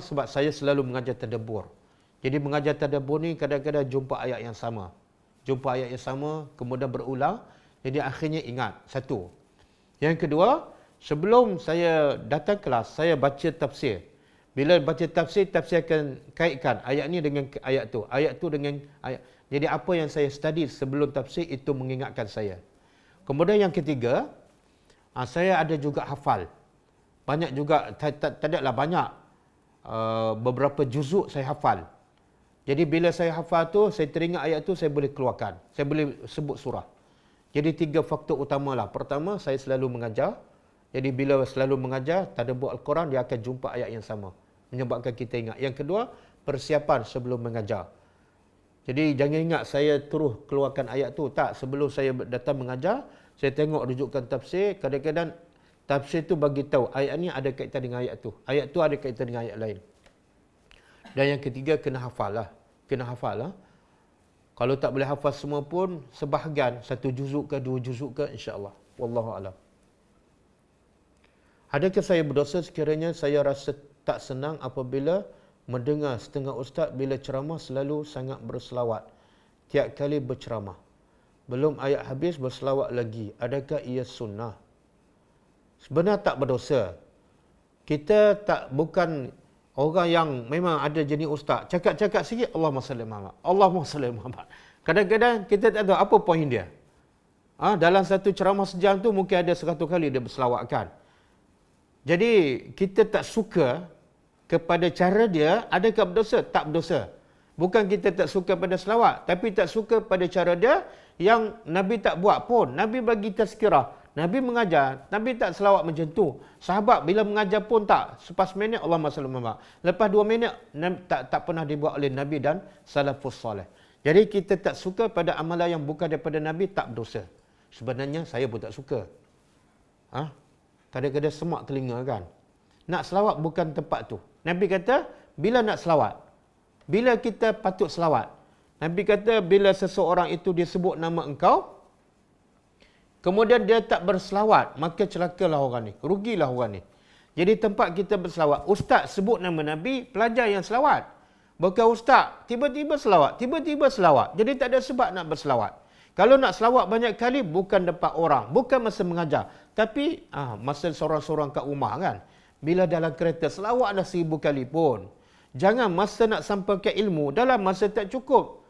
Speaker 2: sebab saya selalu mengajar tadabbur. Jadi mengajar tadabbur ni kadang-kadang jumpa ayat yang sama. Jumpa ayat yang sama, kemudian berulang. Jadi akhirnya ingat. Satu. Yang kedua, sebelum saya datang kelas, saya baca tafsir. Bila baca tafsir, tafsir akan kaitkan ayat ni dengan ayat tu dengan ayat. Jadi apa yang saya study sebelum tafsir itu mengingatkan saya. Kemudian yang ketiga, saya ada juga hafal. Banyak juga, tak adalah banyak. Beberapa juzuk saya hafal. Jadi bila saya hafal tu, saya teringat ayat tu, saya boleh keluarkan. Saya boleh sebut surah. Jadi 3 faktor utamalah. Pertama, saya selalu mengajar. Jadi bila selalu mengajar, tadabbur Al-Quran, dia akan jumpa ayat yang sama. Menyebabkan kita ingat. Yang kedua, persiapan sebelum mengajar. Jadi jangan ingat saya terus keluarkan ayat tu. Tak, sebelum saya datang mengajar, saya tengok rujukan tafsir. Kadang-kadang tafsir tu bagi tahu ayat ni ada kaitan dengan ayat tu. Ayat tu ada kaitan dengan ayat lain. Dan yang ketiga, kena hafal lah. Kalau tak boleh hafal semua pun, sebahagian, 1 juzuk ke 2 juzuk ke, insya-Allah. Wallahu a'lam. Adakah saya berdosa sekiranya saya rasa tak senang apabila mendengar setengah ustaz bila ceramah selalu sangat berselawat tiap kali berceramah. Belum ayat habis berselawat lagi. Adakah ia sunnah? Sebenarnya tak berdosa. Kita bukan orang yang memang ada jenis ustaz. Cakap-cakap sikit, Allahumma salli Muhammad. Allahumma salli Muhammad. Kadang-kadang kita tak tahu apa poin dia. Dalam satu ceramah sejam tu mungkin ada 100 kali dia berselawatkan. Jadi kita tak suka kepada cara dia, adakah berdosa? Tak berdosa. Bukan kita tak suka pada selawat, tapi tak suka pada cara dia yang Nabi tak buat pun. Nabi bagi tazkirah. Nabi mengajar, Nabi tak selawat macam tu. Sahabat bila mengajar pun tak. Sepas minit, Allahumma salli Muhammad. Lepas 2 minit, tak pernah dibuat oleh Nabi dan salafus salih. Jadi kita tak suka pada amalan yang bukan daripada Nabi, tak berdosa. Sebenarnya saya pun tak suka. Kadang-kadang semak telinga kan. Nak selawat bukan tempat tu. Nabi kata, bila nak selawat? Bila kita patut selawat? Nabi kata, bila seseorang itu disebut nama engkau, kemudian dia tak berselawat, maka celakalah orang ni. Rugilah orang ni. Jadi tempat kita berselawat. Ustaz sebut nama Nabi, pelajar yang selawat. Bukan ustaz, tiba-tiba selawat. Tiba-tiba selawat. Jadi tak ada sebab nak berselawat. Kalau nak selawat banyak kali, bukan depan orang. Bukan masa mengajar. Tapi, masa seorang-seorang kat rumah kan. Bila dalam kereta, selawatlah 1000 kali pun. Jangan masa nak sampaikan ilmu, dalam masa tak cukup.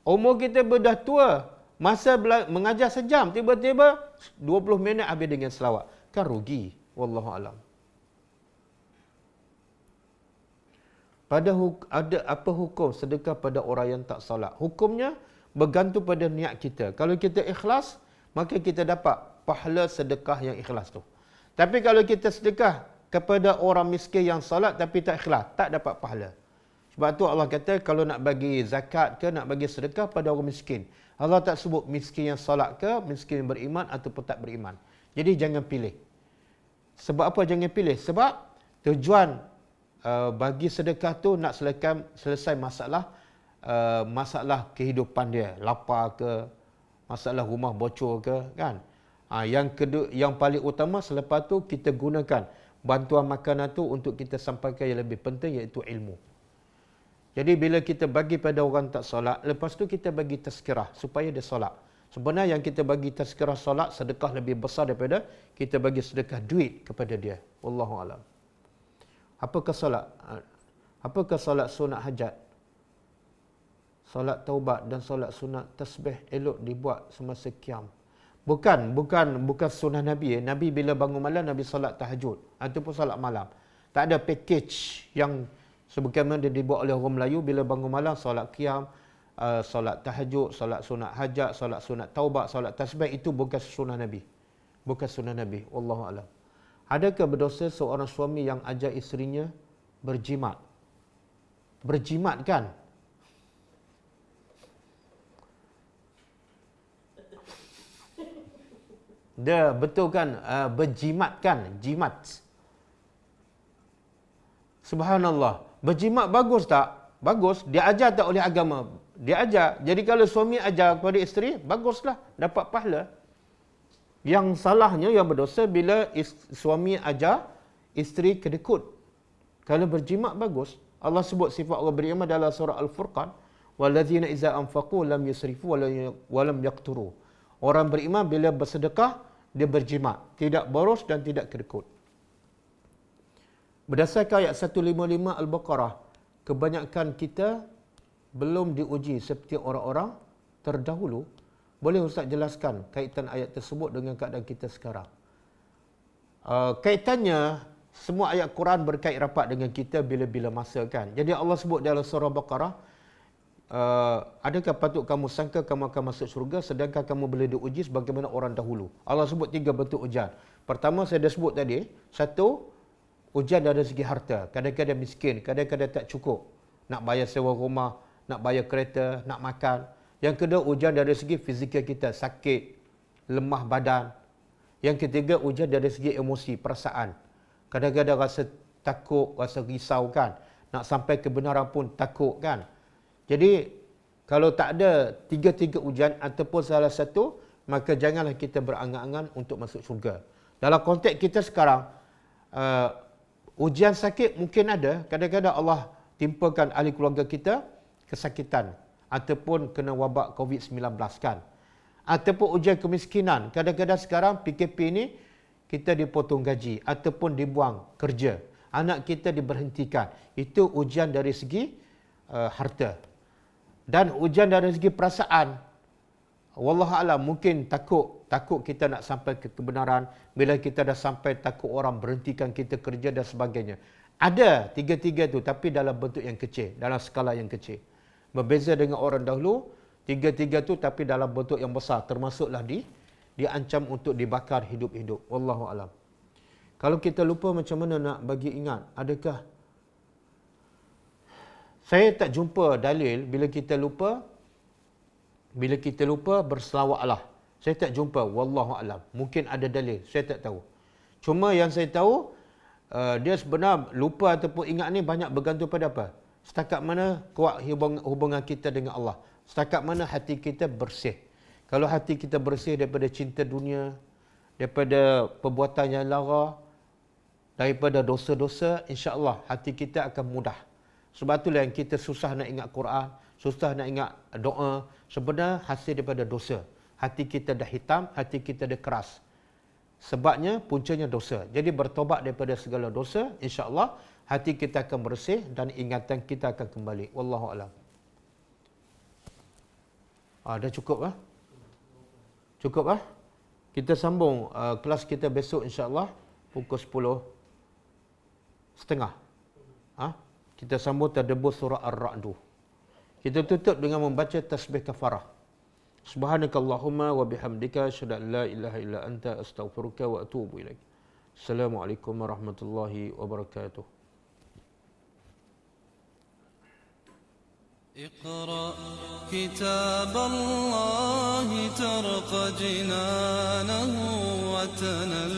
Speaker 2: Umur kita dah tua. Masa mengajar sejam, tiba-tiba 20 minit habis dengan selawat. Kan rugi. Wallahu alam. Ada apa hukum sedekah pada orang yang tak solat? Hukumnya bergantung pada niat kita. Kalau kita ikhlas, maka kita dapat pahala sedekah yang ikhlas tu. Tapi kalau kita sedekah kepada orang miskin yang solat tapi tak ikhlas, tak dapat pahala. Sebab tu Allah kata kalau nak bagi zakat ke, nak bagi sedekah pada orang miskin, Allah tak sebut miskin yang solat ke, miskin yang beriman ataupun tak beriman. Jadi jangan pilih. Sebab apa jangan pilih? Sebab tujuan bagi sedekah tu nak selesai masalah kehidupan dia, lapar ke, masalah rumah bocor ke, kan? Yang paling utama selepas tu kita gunakan bantuan makanan tu untuk kita sampaikan yang lebih penting, iaitu ilmu. Jadi bila kita bagi pada orang tak solat, lepas tu kita bagi tazkirah supaya dia solat. Sebenarnya yang kita bagi tazkirah solat, sedekah lebih besar daripada kita bagi sedekah duit kepada dia. Wallahu alam. Apakah solat? Apakah solat sunat hajat? Solat taubat dan solat sunat tasbih elok dibuat semasa qiyam. Bukan sunnah Nabi. Nabi bila bangun malam, Nabi solat tahajud ataupun solat malam. Tak ada package yang sebagaimana dia dibuat oleh orang Melayu, bila bangun malam solat qiyam, solat tahajud, solat sunat hajat, solat sunat taubat, solat tasbih. Itu bukan sunnah Nabi. Bukan sunnah Nabi. Wallahu a'lam. Adakah berdosa seorang suami yang ajar isterinya berjimat? Berjimat kan? Dia betul kan? Berjimat kan? Jimat. Subhanallah. Berjimat bagus tak? Bagus. Dia ajar tak oleh agama? Dia ajar. Jadi kalau suami ajar kepada isteri, baguslah. Dapat pahala. Yang salahnya, yang berdosa bila suami ajar isteri kedekut. Kalau berjimat bagus. Allah sebut sifat orang beriman dalam surah Al-Furqan. وَالَّذِينَ إِذَا أَنْفَقُوا لَمْ يُسْرِفُوا وَلَمْ يَقْتُرُوا. Orang beriman bila bersedekah, dia berjimat. Tidak boros dan tidak kedekut. Berdasarkan ayat 155 Al-Baqarah, kebanyakan kita belum diuji seperti orang-orang terdahulu. Boleh Ustaz jelaskan kaitan ayat tersebut dengan keadaan kita sekarang? Kaitannya, semua ayat Quran berkait rapat dengan kita bila-bila masa kan. Jadi Allah sebut dalam surah Baqarah, adakah patut kamu sangka kamu akan masuk syurga sedangkan kamu boleh diuji sebagaimana orang dahulu? Allah sebut 3 bentuk ujian. Pertama saya dah sebut tadi, satu, ujian dari segi harta. Kadang-kadang miskin, kadang-kadang tak cukup. Nak bayar sewa rumah, nak bayar kereta, nak makan. Yang kedua, ujian dari segi fizikal kita, sakit, lemah badan. Yang ketiga, ujian dari segi emosi, perasaan. Kadang-kadang rasa takut, rasa risau kan. Nak sampai kebenaran pun takut kan. Jadi, kalau tak ada tiga-tiga ujian ataupun salah satu, maka janganlah kita berangan-angan untuk masuk syurga. Dalam konteks kita sekarang, ujian sakit mungkin ada. Kadang-kadang Allah timpakan ahli keluarga kita kesakitan ataupun kena wabak COVID-19 kan. Ataupun ujian kemiskinan. Kadang-kadang sekarang PKP ni kita dipotong gaji ataupun dibuang kerja. Anak kita diberhentikan. Itu ujian dari segi harta. Dan ujian dari segi perasaan. Wallahualam, mungkin takut kita nak sampai ke kebenaran. Bila kita dah sampai, takut orang berhentikan kita kerja dan sebagainya. Ada tiga-tiga tu, tapi dalam bentuk yang kecil, dalam skala yang kecil. Berbeza dengan orang dahulu, tiga-tiga tu tapi dalam bentuk yang besar, termasuklah diancam untuk dibakar hidup-hidup. Wallahualam. Kalau kita lupa, macam mana nak bagi ingat? Adakah saya tak jumpa dalil bila kita lupa berselawatlah. Saya tak jumpa, wallahualam. Mungkin ada dalil, saya tak tahu. Cuma yang saya tahu, dia sebenarnya lupa ataupun ingat ni banyak bergantung pada apa? Setakat mana kuat hubungan kita dengan Allah. Setakat mana hati kita bersih. Kalau hati kita bersih daripada cinta dunia, daripada perbuatan yang lara, daripada dosa-dosa, insya-Allah hati kita akan mudah. Sebab itulah yang kita susah nak ingat Quran, susah nak ingat doa. Sebenarnya hasil daripada dosa. Hati kita dah hitam, hati kita dah keras. Sebabnya puncanya dosa. Jadi bertobat daripada segala dosa, insya-Allah hati kita akan bersih dan ingatan kita akan kembali. Wallahualam. Dah cukup ah? Cukup ah? Kita sambung kelas kita besok insya-Allah pukul 10.30. Kita sambung tadabbur surah Ar-Ra'd. Kita tutup dengan membaca tasbih kafarah. Subhanakallahumma wa bihamdika asyhadu an la ilaha illa anta astaghfiruka wa atubu ilaik. Assalamualaikum warahmatullahi wabarakatuh.
Speaker 1: اقرأ كتاب الله ترق جنانه وتنل